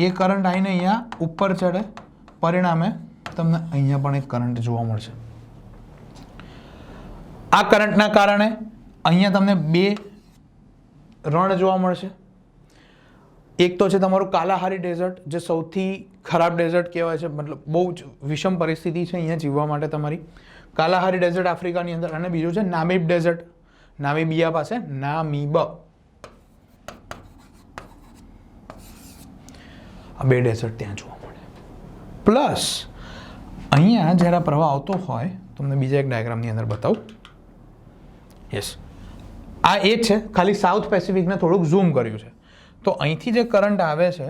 એ કરંટ આવીને અહીંયા ઉપર ચડે, પરિણામે તમને અહીંયા પણ એક કરંટ જોવા મળશે. આ કરંટના કારણે અહીંયા તમને બે રણ જોવા મળશે. એક તો છે તમારું કાલાહારી ડેઝર્ટ, જે સૌથી ખરાબ ડેઝર્ટ કહેવાય છે, મતલબ બહુ જ વિષમ પરિસ્થિતિ છે અહીંયા જીવવા માટે તમારી. કાલાહારી ડેઝર્ટ આફ્રિકાની અંદર. અને બીજું છે નામીબ ડેઝર્ટ, નામીબિયા પાસે, નામીબ. આ બે ડેઝર્ટ ત્યાં જોવા મળે. પ્લસ અહીંયા જ્યારે પ્રવાહ આવતો હોય, તમને બીજા એક ડાયાગ્રામની અંદર બતાવું. યસ, આ એ જ છે, ખાલી સાઉથ પેસિફિકને થોડુંક ઝૂમ કર્યું છે. તો અહીંથી જે કરંટ આવે છે,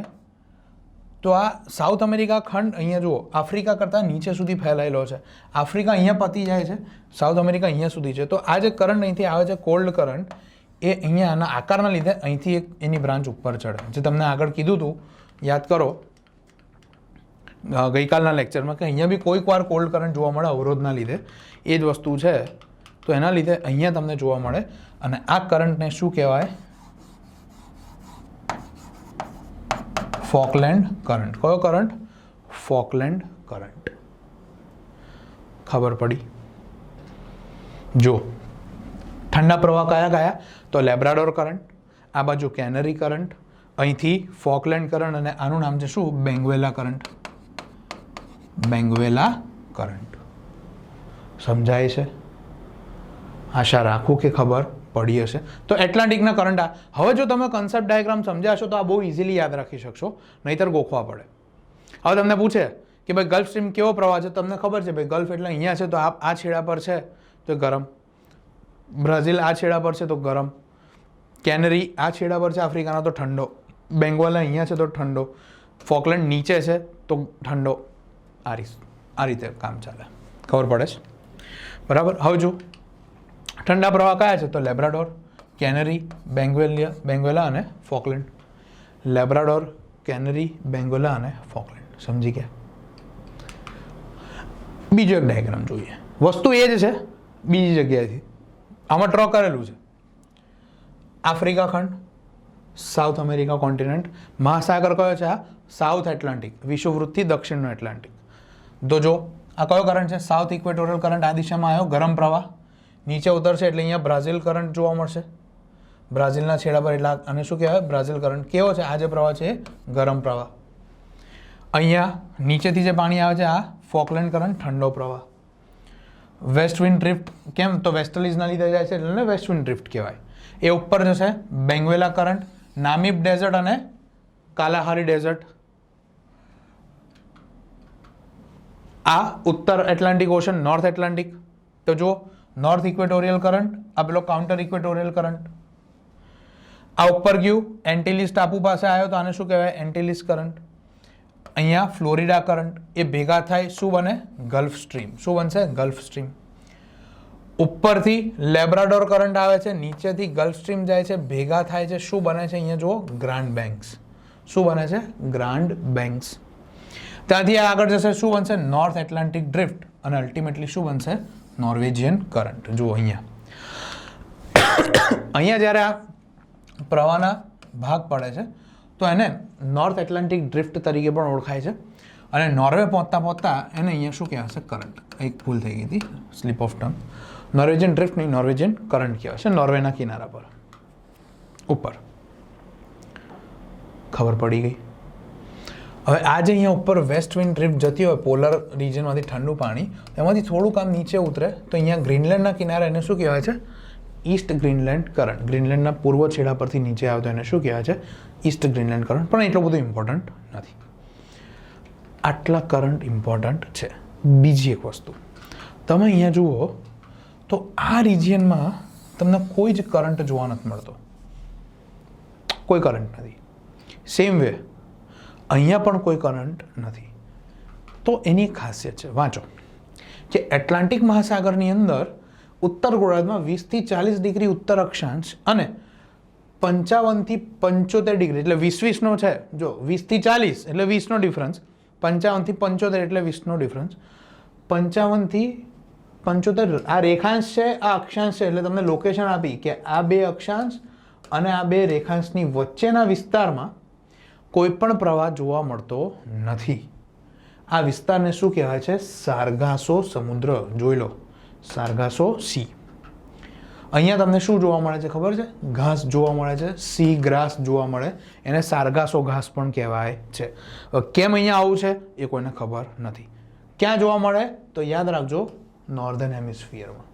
તો આ સાઉથ અમેરિકા ખંડ અહીંયા જુઓ આફ્રિકા કરતાં નીચે સુધી ફેલાયેલો છે. આફ્રિકા અહીંયા પતી જાય છે, સાઉથ અમેરિકા અહીંયા સુધી છે. તો આ જે કરંટ અહીંથી આવે છે કોલ્ડ કરંટ, એ અહીંયા આના આકારના લીધે અહીંથી એક એની બ્રાન્ચ ઉપર ચડે, જે તમને આગળ કીધું હતું, યાદ કરો ગઈકાલના લેક્ચરમાં, કે અહીંયા બી કોઈક વાર કોલ્ડ કરંટ જોવા મળે અવરોધના લીધે. એ જ વસ્તુ છે. તો એના લીધે અહીંયા તમને જોવા મળે. અને આ કરંટને શું કહેવાય? ફોકલેન્ડ કરંટ. કયો કરંટ? ફોકલેન્ડ કરંટ. ખબર પડી? જો ઠંડા પ્રવાહ કયા કયા? તો લેબ્રાડોર કરંટ, આ બાજુ કેનરી કરંટ, અહીંથી ફોકલેન્ડ કરંટ, અને આનું નામ છે શું? બેંગ્વેલા કરંટ. બેંગ્વેલા કરંટ. સમજાય છે? આશા રાખું કે ખબર પડી હશે. તો એટલાન્ટિકના કરંટ આ. હવે જો તમે કન્સેપ્ટ ડાયાગ્રામ સમજાશો તો આ બહુ ઇઝીલી યાદ રાખી શકશો, નહીતર ગોખવા પડે. હવે તમને પૂછે કે ભાઈ ગલ્ફ સ્ટ્રીમ કેવો પ્રવાહ છે, તમને ખબર છે ભાઈ ગલ્ફ એટલે અહીંયા છે, તો આ છેડા પર છે તો ગરમ, બ્રાઝિલ આ છેડા પર છે તો ગરમ, કેનરી આ છેડા પર છે આફ્રિકાનો તો ઠંડો, બેંગ્વાલા અહીંયા છે તો ઠંડો, ફોકલેન્ડ નીચે છે તો ઠંડો. આ રીતે કામ ચાલે. ખબર પડે છે? બરાબર. હવે જો ઠંડા પ્રવાહ કયા છે? તો લેબ્રાડોર, કેનરી, બેંગ્વેલા અને ફોકલેન્ડ. લેબ્રાડોર, કેનરી, બેંગ્વેલા અને ફોકલેન્ડ. સમજી ગયા? બીજો એક ડાયાગ્રામ જોઈએ. વસ્તુ એ જ છે, બીજી જગ્યાએથી આમાં ડ્રો કરેલું છે. આફ્રિકા ખંડ, સાઉથ અમેરિકા કોન્ટિનેન્ટ, મહાસાગર કયો છે? આ સાઉથ એટલાન્ટિક, વિષુવવૃત્તથી દક્ષિણનો એટલાન્ટિક. તો જો આ કયો કરંટ છે? સાઉથ ઇક્વેટોરિયલ કરંટ આ દિશામાં આવ્યો, ગરમ પ્રવાહ નીચે ઉતરશે એટલે અહીંયા બ્રાઝિલ કરંટ જોવા મળશે. બ્રાઝિલના છેડા પર એટલે અને શું કહેવાય? Brazil current. કેવો છે? આ જે પ્રવાહ છે એ ગરમ પ્રવાહ. અહીંયા નીચેથી જે પાણી આવે છે આ ફોકલેન્ડ કરંટ, ઠંડો પ્રવાહ. West wind drift. કેમ? તો વેસ્ટર્લીઝના લીધે જાય છે એટલે વેસ્ટ વિન્ડ ડ્રિફ્ટ કહેવાય. એ ઉપર જશે બેંગ્વેલા કરંટ, નામીબ ડેઝર્ટ અને કાલાહારી ડેઝર્ટ. આ ઉત્તર એટલાન્ટિક ઓશન, નોર્થ એટલાન્ટિક. તો જો નોર્થ ઇક્વેટોરિયલ કરંટ, આ પેલો કાઉન્ટર ઇક્વેટોરિયલ કરંટ. આ ઉપર ગયું એન્ટિલિસ ટાપુ પાસે આવ્યો તો આને શું કહેવાય? એન્ટિલિસ કરંટ. અહીંયા ફ્લોરિડા કરંટ, એ ભેગા થાય શું બને? Gulf stream. શું બનશે? Gulf stream. ઉપરથી લેબ્રાડોર કરંટ આવે છે, નીચેથી ગલ્ફ સ્ટ્રીમ જાય છે, ભેગા થાય છે, શું બને છે? અહીંયા જુઓ ગ્રાન્ડ બેંક્સ. શું બને છે? Grand banks. ત્યાંથી આગળ જશે, શું બનશે? નોર્થ એટલાન્ટિક ડ્રિફ્ટ, અને અલ્ટિમેટલી શું બનશે? Norwegian current. જુઓ અહીંયા જ્યારે આ પ્રવાહના ભાગ પડે છે તો એને નોર્થ એટલાન્ટિક ડ્રિફ્ટ તરીકે પણ ઓળખાય છે. અને નોર્વે પહોંચતા એને અહીંયા શું કહેવાશે? કરંટ. એક ભૂલ થઈ ગઈ હતી, slip of tongue. Norwegian drift નહીં, નોર્વેજિયન કરંટ કહેવાય છે, નોર્વેના કિનારા પર ઉપર. ખબર પડી ગઈ? હવે આ જે અહીંયા ઉપર વેસ્ટ વિન્ડ ડ્રિફ્ટ જતી હોય પોલર રિજનમાંથી ઠંડુ પાણી, એમાંથી થોડુંક આમ નીચે ઉતરે તો અહીંયા ગ્રીનલેન્ડના કિનારે એને શું કહેવાય છે? East Greenland current. ગ્રીનલેન્ડના પૂર્વ છેડા પરથી નીચે આવે તો એને શું કહેવાય છે? East Greenland current. પણ એટલું બધું ઇમ્પોર્ટન્ટ નથી. આટલા કરંટ ઇમ્પોર્ટન્ટ છે. બીજી એક વસ્તુ તમે અહીંયા જુઓ તો આ રિજિયનમાં તમને કોઈ જ કરંટ જોવા નથી મળતો. કોઈ કરંટ નથી. સેમ વે અહીંયા પણ કોઈ કરંટ નથી. તો એની ખાસિયત છે, વાંચો, કે એટલાન્ટિક મહાસાગરની અંદર ઉત્તર ગોળાર્ધમાં 20 થી 40 ડિગ્રી ઉત્તર અક્ષાંશ અને 55 થી 75 ડિગ્રી એટલે 20-20નો છે. જો 20 થી 40 એટલે 20નો ડિફરન્સ, 55 થી 75 એટલે 20નો ડિફરન્સ, 55 થી 75 આ રેખાંશ છે, આ અક્ષાંશ છે, એટલે તમને લોકેશન આપી કે આ બે અક્ષાંશ અને આ બે રેખાંશની વચ્ચેના વિસ્તારમાં કોઈ પણ પ્રવાહ જોવા મળતો નથી. આ વિસ્તારને શું કહેવાય છે? સારગાસો સમુદ્ર. જોઈ લો, સારગાસો સી. અહીંયા તમને શું જોવા મળે છે ખબર છે? ઘાસ જોવા મળે છે, સી ગ્રાસ જોવા મળે, એને સારગાસો ઘાસ પણ કહેવાય છે. કેમ અહીંયા આવું છે એ કોઈને ખબર નથી. ક્યાં જોવા મળે તો યાદ રાખજો, નોર્ધન હેમિસ્ફિયરમાં.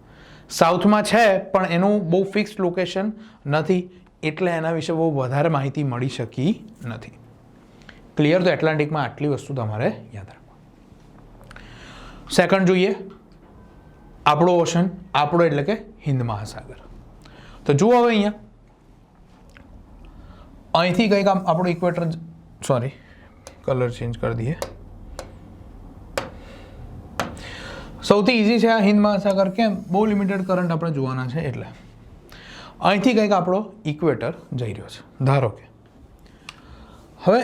સાઉથમાં છે પણ એનું બહુ ફિક્સ લોકેશન નથી, એટલે એના વિશે બહુ વધારે માહિતી મળી શકી નથી. ક્લિયર? તો એટલાન્ટિકમાં આટલી વસ્તુ તમારે યાદ રાખવા. સેકન્ડ જોઈએ, આપણો ઓશન. આપણો એટલે કે હિન્દ મહાસાગર. તો જુઓ હવે અહીંયા અહીંથી કંઈક આમ આપણું ઇક્વેટર, સોરી કલર ચેન્જ કરી દઈએ. સૌથી ઇઝી છે આ હિન્દ મહાસાગર. કેમ? બહુ લિમિટેડ કરંટ આપણે જોવાના છે એટલે. અહીંથી કંઈક આપણો ઇક્વેટર જઈ રહ્યો છે ધારો કે. હવે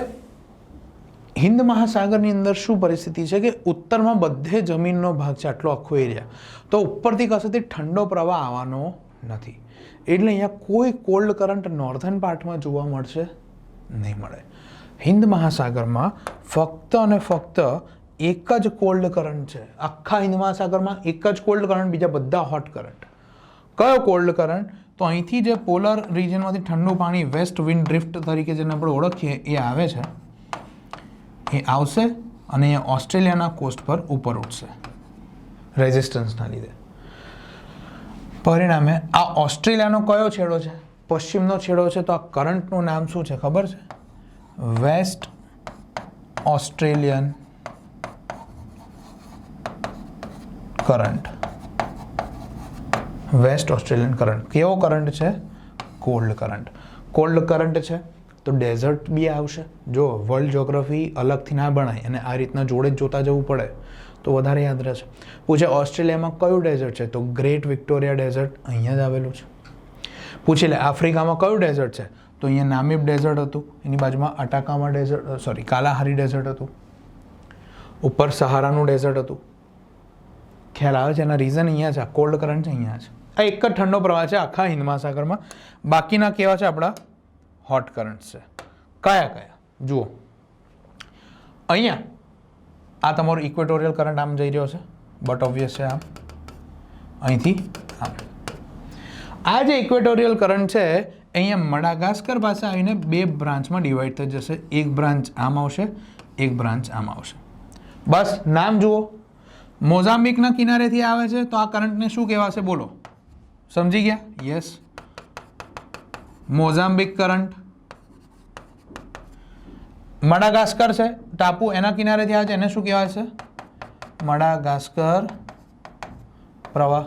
હિન્દ મહાસાગરની અંદર શું પરિસ્થિતિ છે કે ઉત્તરમાં બધે જમીનનો ભાગ છે, આટલો આખો એરિયા, તો ઉપરથી કશેથી ઠંડો પ્રવાહ આવવાનો નથી, એટલે અહીંયા કોઈ કોલ્ડ કરંટ નોર્ધન પાર્ટમાં જોવા મળશે નહીં મળે. હિન્દ મહાસાગરમાં ફક્ત અને ફક્ત એક જ કોલ્ડ કરંટ છે. આખા હિન્દ મહાસાગરમાં એક જ કોલ્ડ કરંટ, બીજા બધા હોટ કરંટ. કયો કોલ્ડ કરંટ? તો અહીંથી જે પોલર રિજનમાંથી ઠંડુ પાણી વેસ્ટ વિન્ડ ડ્રિફ્ટ તરીકે જેને આપણે ઓળખીએ એ આવે છે, એ આવશે અને એ ઓસ્ટ્રેલિયાના કોસ્ટ પર ઉપર ઉઠશે રેઝિસ્ટન્સના લીધે. પરિણામે આ ઓસ્ટ્રેલિયાનો કયો છેડો છે? પશ્ચિમનો છેડો છે. તો આ કરંટનું નામ શું છે ખબર છે? West Australian current. West Australian current. કેવો કરંટ છે? Cold current. કોલ્ડ કરંટ છે તો ડેઝર્ટ બી આવશે. જો વર્લ્ડ જ્યોગ્રાફી અલગથી ના ભણાય અને આ રીતના જોડે જ જોતા જવું પડે તો વધારે યાદ રહેશે. પૂછે ઓસ્ટ્રેલિયામાં કયું ડેઝર્ટ છે? તો ગ્રેટ વિક્ટોરિયા ડેઝર્ટ અહીંયા જ આવેલું છે. પૂછી લે આફ્રિકામાં કયું ડેઝર્ટ છે? તો અહીંયા નામીબ ડેઝર્ટ હતું, એની બાજુમાં અટાકામા ડેઝર્ટ, સોરી કાલાહારી ડેઝર્ટ હતું, ઉપર સહારાનું ડેઝર્ટ હતું. ખ્યાલ આવે છે? એના રીઝન અહીંયા છે, કોલ્ડ કરંટ છે અહીંયા છે. આ એક જ ઠંડો પ્રવાહ છે આખા હિન્દ મહાસાગરમાં. બાકીના કેવા છે? આપણા હોટ કરંટ છે. કયા કયા? જુઓ અહીંયા આ તમારો ઇક્વેટોરિયલ કરંટ આમ જઈ રહ્યો છે, બટ ઓબ્વિયસ છે આમ, અહીંથી આમ. આ જે ઇક્વેટોરિયલ કરંટ છે અહીંયા મડાગાસ્કર પાસે આવીને બે બ્રાન્ચમાં ડિવાઈડ થઈ જશે. એક બ્રાન્ચ આમ આવશે, એક બ્રાન્ચ આમ આવશે. બસ નામ જુઓ. મોઝામ્બિકના કિનારેથી આવે છે તો આ કરંટને શું કહેવાશે? બોલો, સમજી ગયા? Yes, Mozambique current. મડાગાસ્કર છે ટાપુ, એના કિનારેથી આવે છે, એને શું કહેવાય છે? મડાગાસ્કર પ્રવાહ.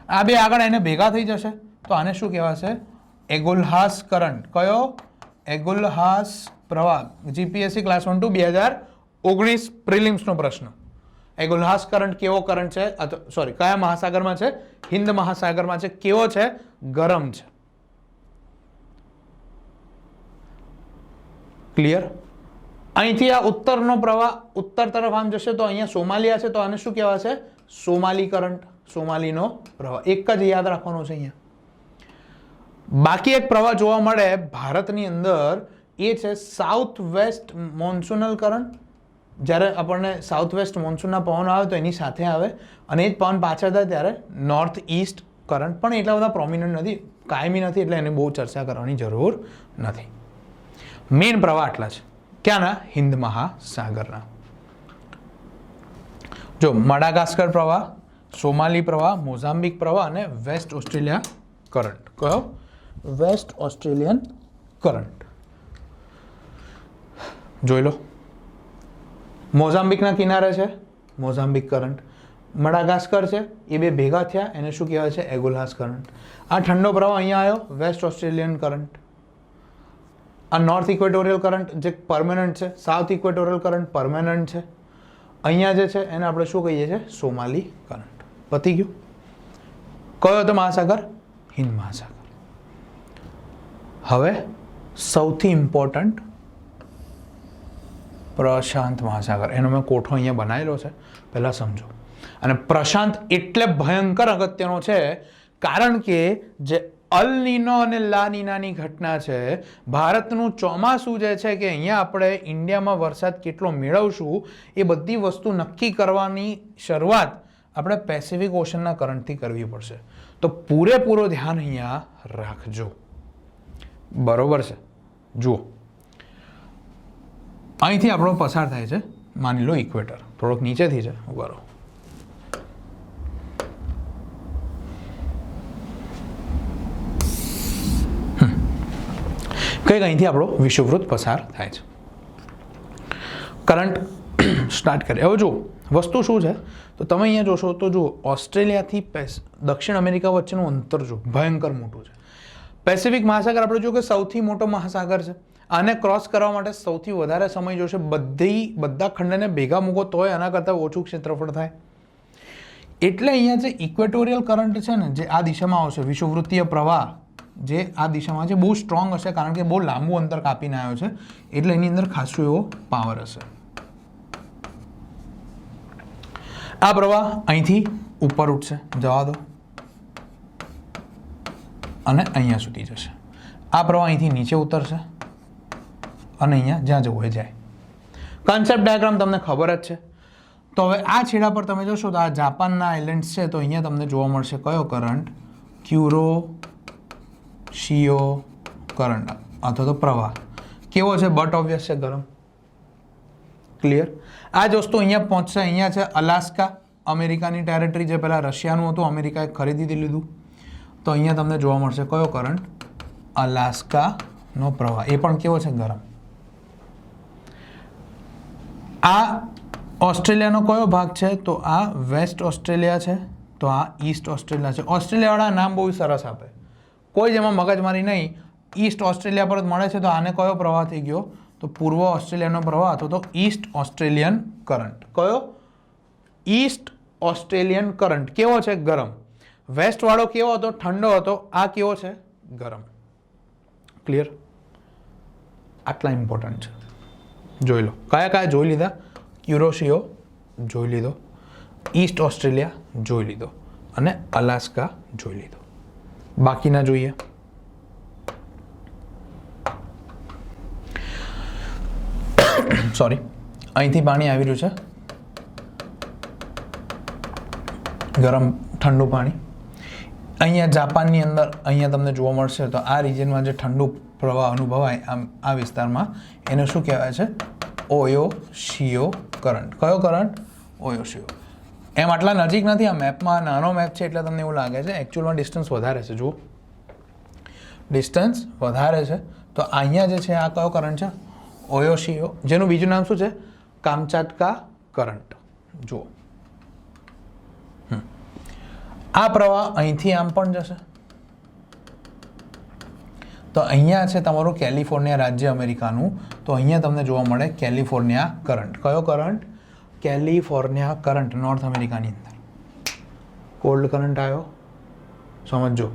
આ બે આગળ એને ભેગા થઈ જશે તો આને શું કહેવાશે? એગોલ્હાસ કરંટ. કયો? એગોલ્હાસ પ્રવાહ. જીપીએસસી ક્લાસ 1 2 2019 પ્રિલિમ્સનો પ્રશ્ન. એગોલ્હાસ કરંટ કેવો કરંટ છે? સોરી, કયા મહાસાગરમાં છે? હિન્દ મહાસાગરમાં છે. કેવો છે? ગરમ છે. ક્લિયર? અહીંથી આ ઉત્તરનો પ્રવાહ ઉત્તર તરફ આમ જશે તો અહીંયા સોમાલિયા છે તો આને શું કહેવાશે? Somali current. સોમાલીનો પ્રવાહ. એક જ યાદ રાખવાનો છે અહીંયા. બાકી એક પ્રવાહ જોવા મળે ભારતની અંદર, એ છે સાઉથ વેસ્ટ મોન્સુનલ કરંટ. જ્યારે આપણને સાઉથ વેસ્ટ મોન્સૂનના પવન આવે તો એની સાથે આવે અને એ જ પવન પાછળ થાય ત્યારે નોર્થ ઈસ્ટ કરંટ. પણ એટલા બધા પ્રોમિનન્ટ નથી, કાયમી નથી, એટલે એની બહુ ચર્ચા કરવાની જરૂર નથી. મેઇન પ્રવાહ આટલા છે. ક્યાંના? હિન્દ મહાસાગરના. જો મડાગાસ્કર પ્રવાહ, સોમાલી પ્રવાહ, મોઝામ્બિક પ્રવાહ અને વેસ્ટ ઓસ્ટ્રેલિયા કરંટ. કયો? West Australian current. જોઈ લો. મોઝામ્બિકના કિનારે છે મોઝામ્બિક કરંટ. મડાગાસ્કર છે, એ બે ભેગા થયા, એને શું કહેવાય છે? એગોલ્હાસ કરંટ. આ ઠંડો પ્રવાહ અહીંયા આવ્યો, વેસ્ટ ઓસ્ટ્રેલિયન કરંટ. આ નોર્થ ઇક્વેટોરિયલ કરંટ જે પરમેનન્ટ છે, સાઉથ ઇક્વેટોરિયલ કરંટ પરમેનન્ટ છે. અહીંયા જે છે એને આપણે શું કહીએ છીએ? Somali current. પતી ગયું. કયો હતો મહાસાગર? હિન્દ મહાસાગર. હવે સૌથી ઇમ્પોર્ટન્ટ પ્રશાંત મહાસાગર. એનો મેં કોઠો અહીંયા બનાવેલો છે, પહેલાં સમજો. અને પ્રશાંત એટલે ભયંકર અગત્યનો છે કારણ કે જે અલ નીનો અને લા નીનાની ઘટના છે, ભારતનું ચોમાસું જે છે કે અહીંયા આપણે ઇન્ડિયામાં વરસાદ કેટલો મેળવશું એ બધી વસ્તુ નક્કી કરવાની શરૂઆત આપણે પેસિફિક ઓશનના કરંટથી કરવી પડશે. તો પૂરેપૂરો ધ્યાન અહીંયા રાખજો. બરોબર છે? જુઓ, અહીંથી આપણો પસાર થાય છે, માની લો ઇક્વેટર થોડોક નીચેથી છે, બરો કંઈક અહીંથી આપણો વિષુવવૃત્ત પસાર થાય છે. કરંટ સ્ટાર્ટ કરે. હવે જુઓ વસ્તુ શું છે, તો તમે અહીંયા જોશો તો જુઓ ઓસ્ટ્રેલિયાથી દક્ષિણ અમેરિકા વચ્ચેનું અંતર જો ભયંકર મોટું છે. પેસિફિક મહાસાગર આપણે જો કે સૌથી મોટો મહાસાગર છે. આને ક્રોસ કરવા માટે સૌથી વધારે સમય જોશે. બધા ખંડને ભેગા મૂકો તોય આના કરતાં ઓછું ક્ષેત્રફળ થાય. એટલે અહીંયા જે ઇક્વેટોરિયલ કરંટ છે ને, જે આ દિશામાં આવશે, વિષુવવૃત્તીય પ્રવાહ જે આ દિશામાં છે, બહુ સ્ટ્રોંગ હશે કારણ કે બહુ લાંબુ અંતર કાપીને આવ્યો છે, એટલે એની અંદર ખાસો એવો પાવર હશે. આ પ્રવાહ અહીંથી ઉપર ઉઠશે, જવા દો, અને અહીંયા સુધી જશે. આ પ્રવાહ અહીંથી નીચે ઉતરશે અને અહીંયા જ્યાં જવું હોય જાય. કન્સેપ્ટ ડાયાગ્રામ તમને ખબર જ છે. તો હવે આ છેડા પર તમે જોશો તો આ જાપાનના આઇલેન્ડ્સ છે, તો અહીંયા તમને જોવા મળશે કયો કરંટ? ક્યુરોશિયો કરંટ અથવા તો પ્રવાહ. કેવો છે? બટ ઓબ્વિયસ છે, ગરમ. ક્લિયર? આ જ વસ્તુ અહીંયા પહોંચશે. અહીંયા છે અલાસ્કા, અમેરિકાની ટેરેટરી, જે પહેલાં રશિયાનું હતું, અમેરિકાએ ખરીદી લીધું. તો અહીંયા તમને જોવા મળશે કયો કરંટ? અલાસ્કાનો પ્રવાહ. એ પણ કેવો છે? ગરમ. આ ઓસ્ટ્રેલિયાનો કયો ભાગ છે? તો આ વેસ્ટ ઓસ્ટ્રેલિયા છે, તો આ ઈસ્ટ ઓસ્ટ્રેલિયા છે. ઓસ્ટ્રેલિયાવાળા નામ બહુ સરસ આપે, કોઈ જેમાં મગજમારી નહીં. ઈસ્ટ ઓસ્ટ્રેલિયા પર જ મળે છે, તો આને કયો પ્રવાહ થઈ ગયો? તો પૂર્વ ઓસ્ટ્રેલિયાનો પ્રવાહ અથવા તો ઈસ્ટ ઓસ્ટ્રેલિયન કરંટ. કયો? East Australian current. કેવો છે? ગરમ. વેસ્ટ વાળો કેવો હતો? ઠંડો હતો. આ કેવો છે? ગરમ. ક્લિયર? આટલા ઇમ્પોર્ટન્ટ છે, જોઈ લો. કયા કયા જોઈ લીધા? ક્યુરોશિયો જોઈ લીધો, ઈસ્ટ ઓસ્ટ્રેલિયા જોઈ લીધો, અને અલાસ્કા જોઈ લીધો. બાકીના જોઈએ. સોરી, અહીંથી પાણી આવી રહ્યું છે, ગરમ ઠંડુ પાણી. અહીંયા જાપાનની અંદર અહીંયા તમને જોવા મળશે. તો આ રિજિયનમાં જે ઠંડુ પ્રવાહ અનુભવાય આ વિસ્તારમાં, એને શું કહેવાય છે? ઓયોશિયો કરંટ. કયો કરંટ? ઓયોશિયો. એમ આટલા નજીક નથી, આ મેપમાં નાનો મેપ છે એટલે તમને એવું લાગે છે, એકચ્યુઅલમાં ડિસ્ટન્સ વધારે છે. જુઓ, ડિસ્ટન્સ વધારે છે. તો અહીંયા જે છે આ કયો કરંટ છે? ઓયોશિયો, જેનું બીજું નામ શું છે? કામચાટકા કરંટ. જુઓ, આ પ્રવાહ અહીંથી આમ પણ જશે. તો અહીંયા છે તમારું કેલિફોર્નિયા રાજ્ય અમેરિકાનું. તો અહીંયા તમને જોવા મળે કેલિફોર્નિયા કરંટ. કયો કરંટ? California current. નોર્થ અમેરિકાની અંદર કોલ્ડ કરંટ આવ્યો. સમજો,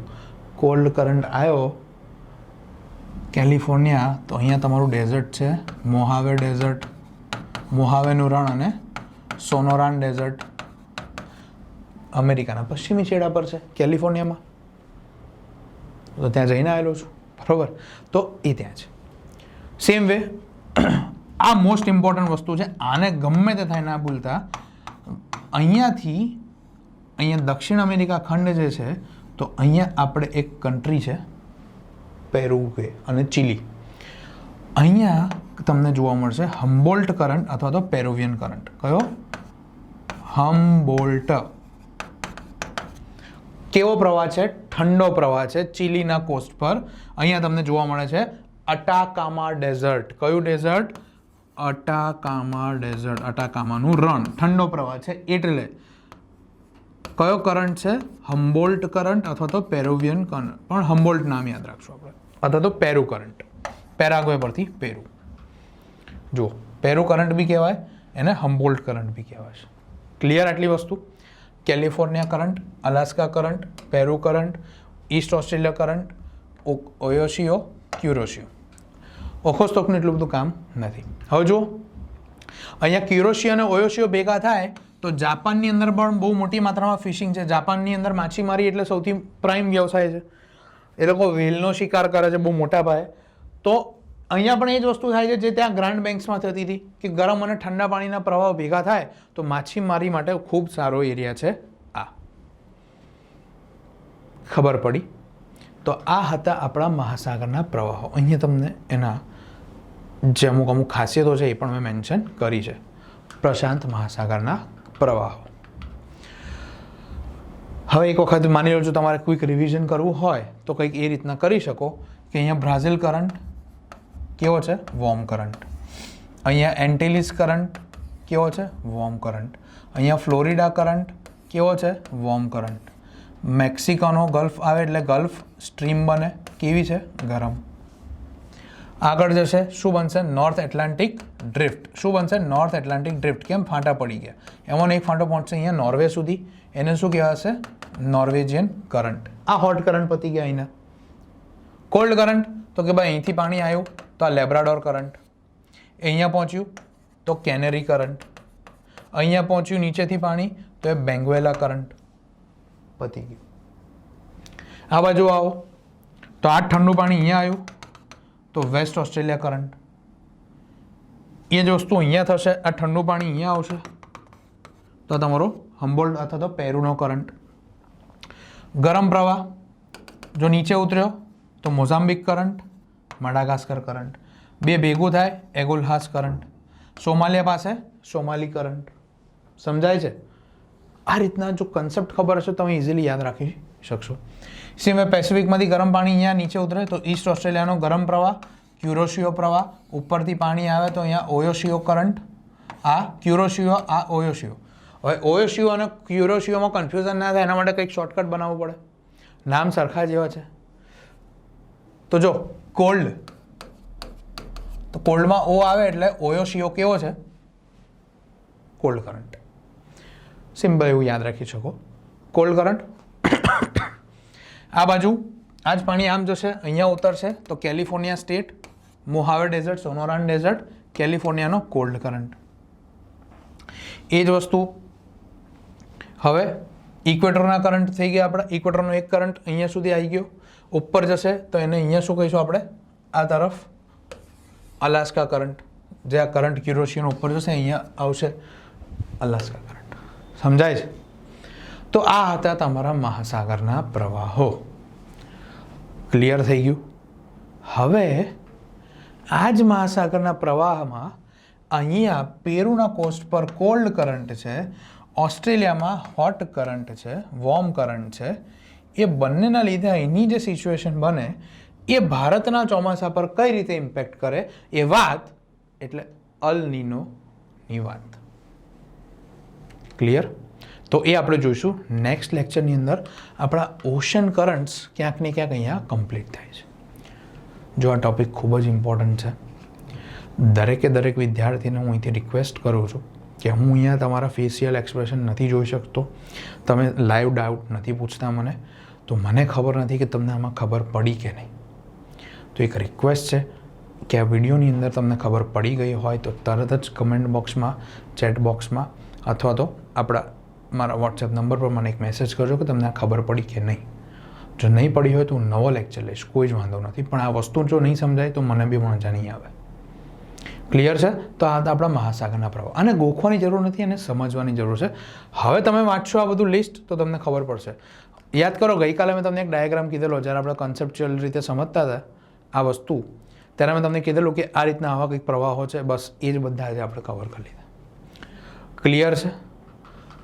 કોલ્ડ કરંટ આવ્યો કેલિફોર્નિયા. તો અહીંયા તમારું ડેઝર્ટ છે, મોહાવે ડેઝર્ટ, મોહાવેનું રણ અને સોનોરાન ડેઝર્ટ અમેરિકાના પશ્ચિમી છેડા પર છે, કેલિફોર્નિયામાં. તો ત્યાં જઈને આવેલો છું, બરાબર. તો એ ત્યાં છે. સેમ વે આ મોસ્ટ ઇમ્પોર્ટન્ટ વસ્તુ છે, આને ગમે તે થાય ના ભૂલતા. અહીંયાથી અહીંયા દક્ષિણ અમેરિકા ખંડ જે છે, તો અહીંયા આપણે એક કન્ટ્રી છે પેરુગ્વે અને ચીલી. અહીંયા તમને જોવા મળશે હમ્બોલ્ટ કરંટ અથવા તો પેરુવિયન કરંટ. કયો? હમ્બોલ્ટ. કેવો પ્રવાહ છે? ઠંડો પ્રવાહ છે, ચીલીના કોસ્ટ પર. અહીંયા તમને જોવા મળે છે અટાકામા ડેઝર્ટ. કયું ડેઝર્ટ? અટાકામા ડેઝર્ટ. અટાકામાનું રણ. ઠંડો પ્રવાહ છે એટલે કયો કરંટ છે? હમ્બોલ્ટ કરંટ અથવા તો પેરુવિયન કરંટ. પણ હમ્બોલ્ટ નામ યાદ રાખશું આપણે, અથવા તો પેરુ કરંટ. પેરાગ્વે પરથી પેરુ. જુઓ, પેરુ કરંટ બી કહેવાય, એને હમ્બોલ્ટ કરંટ બી કહેવાય છે. ક્લિયર આટલી વસ્તુ? California current, Alaska current, Peru current, East Australia current, Oyashio, Kuroshio. ઓખોસ્ટોકનું એટલું બધું કામ નથી. હવે જુઓ, અહીંયા ક્યુરોશિયો અને ઓયોશિયો ભેગા થાય તો તો જાપાનની અંદર પણ બહુ મોટી માત્રામાં ફિશિંગ છે. જાપાનની અંદર માછીમારી એટલે સૌથી પ્રાઇમ વ્યવસાય છે. એ લોકો વ્હેલનો શિકાર કરે છે બહુ મોટા પાયે. તો અહીંયા પણ એ જ વસ્તુ થાય છે જે ત્યાં ગ્રાન્ડ બેંક્સમાં થતી હતી કે ગરમ અને ઠંડા પાણીના પ્રવાહ ભેગા થાય તો માછીમારી માટે ખૂબ સારો એરિયા છે આ. ખબર પડી? તો આ હતા આપણા મહાસાગરના પ્રવાહો. અહીંયા તમને એના જે અમુક ખાસિયતો છે એ પણ મેં મેન્શન કરી છે. પ્રશાંત મહાસાગરના પ્રવાહો. હવે એક વખત માની લો જો તમારે ક્વિક રિવિઝન કરવું હોય તો કંઈક એ રીતના કરી શકો કે અહીંયા બ્રાઝિલ કરંટ કેવો છે? Warm current. અહીંયા એન્ટિલિસ કરંટ કેવો છે? Warm current. અહીંયા ફ્લોરિડા કરંટ કેવો છે? Warm current. મેક્સિકોનો ગલ્ફ આવે એટલે ગલ્ફ સ્ટ્રીમ બને. કેવી છે? ગરમ. આગળ જશે શું બનશે? North Atlantic drift. શું બનશે? North Atlantic drift. કેમ? ફાંટા પડી ગયા. એમાં એક ફાંટો પહોંચશે અહીંયા નોર્વે સુધી. એને શું કહેવાશે? Norwegian current. આ હોટ કરંટ પતી ગયા. અહીંના કોલ્ડ કરંટ તો કે ભાઈ અહીંથી પાણી આવ્યું તો આ લેબ્રાડોર કરંટ. અહીંયા પહોંચ્યું તો કેનેરી કરંટ. અહીંયા પહોંચ્યું નીચેથી પાણી તો એ બેંગ્વેલા કરંટ. પતી ગયું. આ બાજુ આવો તો આ ઠંડુ પાણી અહીંયા આવ્યું તો વેસ્ટ ઓસ્ટ્રેલિયા કરંટ. એ જ વસ્તુ અહીંયા થશે. આ ઠંડુ પાણી અહીંયા આવશે તો તમારો હમ્બોલ્ટ અથવા તો પેરુનો કરંટ. ગરમ પ્રવાહ જો નીચે ઉતર્યો તો મોઝામ્બિક કરંટ, મડાગાસ્કર કરંટ. બે ભેગું થાય એગોલ્હાસ કરંટ. સોમાલિયા પાસે સોમાલી કરંટ. સમજાય છે? આ રીતના જો કન્સેપ્ટ ખબર હશે તમે ઇઝીલી યાદ રાખી શકશો. સિવાય પેસિફિકમાંથી ગરમ પાણી અહીંયા નીચે ઉતરે તો ઈસ્ટ ઓસ્ટ્રેલિયાનો ગરમ પ્રવાહ, ક્યુરોશિયો પ્રવાહ. ઉપરથી પાણી આવે તો અહીંયા ઓયોશિયો કરંટ. આ ક્યુરોશિયો, આ ઓયોશિયો. હવે ઓયોશિયો અને ક્યુરોશિયોમાં કન્ફ્યુઝન ના થાય એના માટે કંઈક શોર્ટકટ બનાવવું પડે. નામ સરખા જેવા છે. તો જો કોલ્ડ, તો કોલ્ડમાં ઓ આવે એટલે ઓયોશિયો કેવો છે? Cold current. સિમ્પલ એવું યાદ રાખી શકો. Cold current. આ બાજુ આ જ પાણી આમ જશે, અહીંયા ઉતરશે તો California state, Mojave desert, Sonoran desert, કેલિફોર્નિયાનો કોલ્ડ કરંટ. એ જ વસ્તુ હવે ઇક્વેટરના કરંટ થઈ ગયા આપણા. ઇક્વેટરનો એક કરંટ અહીંયા સુધી આવી ગયો. ઉપર જશે તો એને અહીંયા શું કહીશું આપણે? આ તરફ અલાસ્કા કરંટ. જે આ કરંટ ક્યુરોશિયોનો ઉપર જશે અહીંયા આવશે અલાસ્કા કરંટ. સમજાય છે? તો આ હતા તમારા મહાસાગરના પ્રવાહો. ક્લિયર થઈ ગયું? હવે આ જ મહાસાગરના પ્રવાહમાં અહીંયા પેરુના કોસ્ટ પર કોલ્ડ કરંટ છે, ઓસ્ટ્રેલિયામાં હોટ કરંટ છે, વોર્મ કરંટ છે. એ બંનેના લીધે અહીંની જે સિચ્યુએશન બને એ ભારતના ચોમાસા પર કઈ રીતે ઇમ્પેક્ટ કરે એ વાત એટલે અલ નીનોની વાત. ક્લિયર? તો એ આપણે જોઈશું નેક્સ્ટ લેક્ચરની અંદર. આપણા ઓશન કરન્ટ્સ ક્યાંક ને ક્યાંક અહીંયા કમ્પ્લીટ થાય છે. જો આ ટોપિક ખૂબ જ ઇમ્પોર્ટન્ટ છે. દરેક વિદ્યાર્થીને હું અહીંથી રિક્વેસ્ટ કરું છું કે હું અહીંયા તમારા ફેશિયલ એક્સપ્રેશન નથી જોઈ શકતો, તમે લાઈવ ડાઉટ નથી પૂછતા મને, તો મને ખબર નથી કે તમને આમાં ખબર પડી કે નહીં. તો એક રિક્વેસ્ટ છે કે આ વિડીયોની અંદર તમને ખબર પડી ગઈ હોય તો તરત જ કમેન્ટ બોક્સમાં, ચેટ બોક્સમાં અથવા તો મારા વોટ્સએપ નંબર પર મને એક મેસેજ કરજો કે તમને આ ખબર પડી કે નહીં. જો નહીં પડી હોય તો હું નવો લેક્ચર લઈશ, કોઈ જ વાંધો નથી. પણ આ વસ્તુ જો નહીં સમજાય તો મને બી મજા નહીં આવે. ક્લિયર છે? તો આ આપણા મહાસાગરના પ્રવાહ. આને ગોખવાની જરૂર નથી, અને સમજવાની જરૂર છે. હવે તમે વાંચશો આ બધું લિસ્ટ તો તમને ખબર પડશે. યાદ કરો ગઈકાલે મેં તમને એક ડાયાગ્રામ કીધેલો જ્યારે આપણે કન્સેપ્ચ્યુઅલ રીતે સમજતા હતા આ વસ્તુ, ત્યારે મેં તમને કીધેલું કે આ રીતના આવા કંઈક પ્રવાહો છે. બસ એ જ બધા આજે આપણે કવર કરી લીધા. ક્લિયર છે?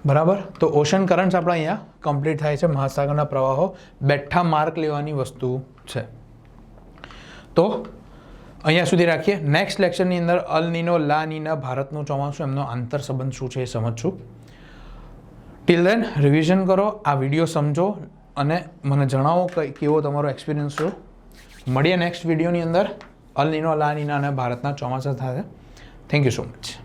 બરાબર. તો ઓશન કરન્ટ્સ આપણા અહીંયા કમ્પ્લીટ થાય છે. મહાસાગરના પ્રવાહો બેઠા માર્ક લેવાની વસ્તુ છે. તો અહીંયા સુધી રાખીએ. નેક્સ્ટ લેક્ચરની અંદર અલ નીનો, લા નીના, ભારતનું ચોમાસું, એમનો આંતર સંબંધ શું છે એ સમજશું. ટિલ દેન રિવિઝન કરો, આ વિડીયો સમજો અને મને જણાવો કેવો તમારો એક્સપિરિયન્સ છો. મળીએ નેક્સ્ટ વિડીયોની અંદર. અલ નીનો, લા નીના અને ભારતના ચોમાસા થાય. Thank you so much.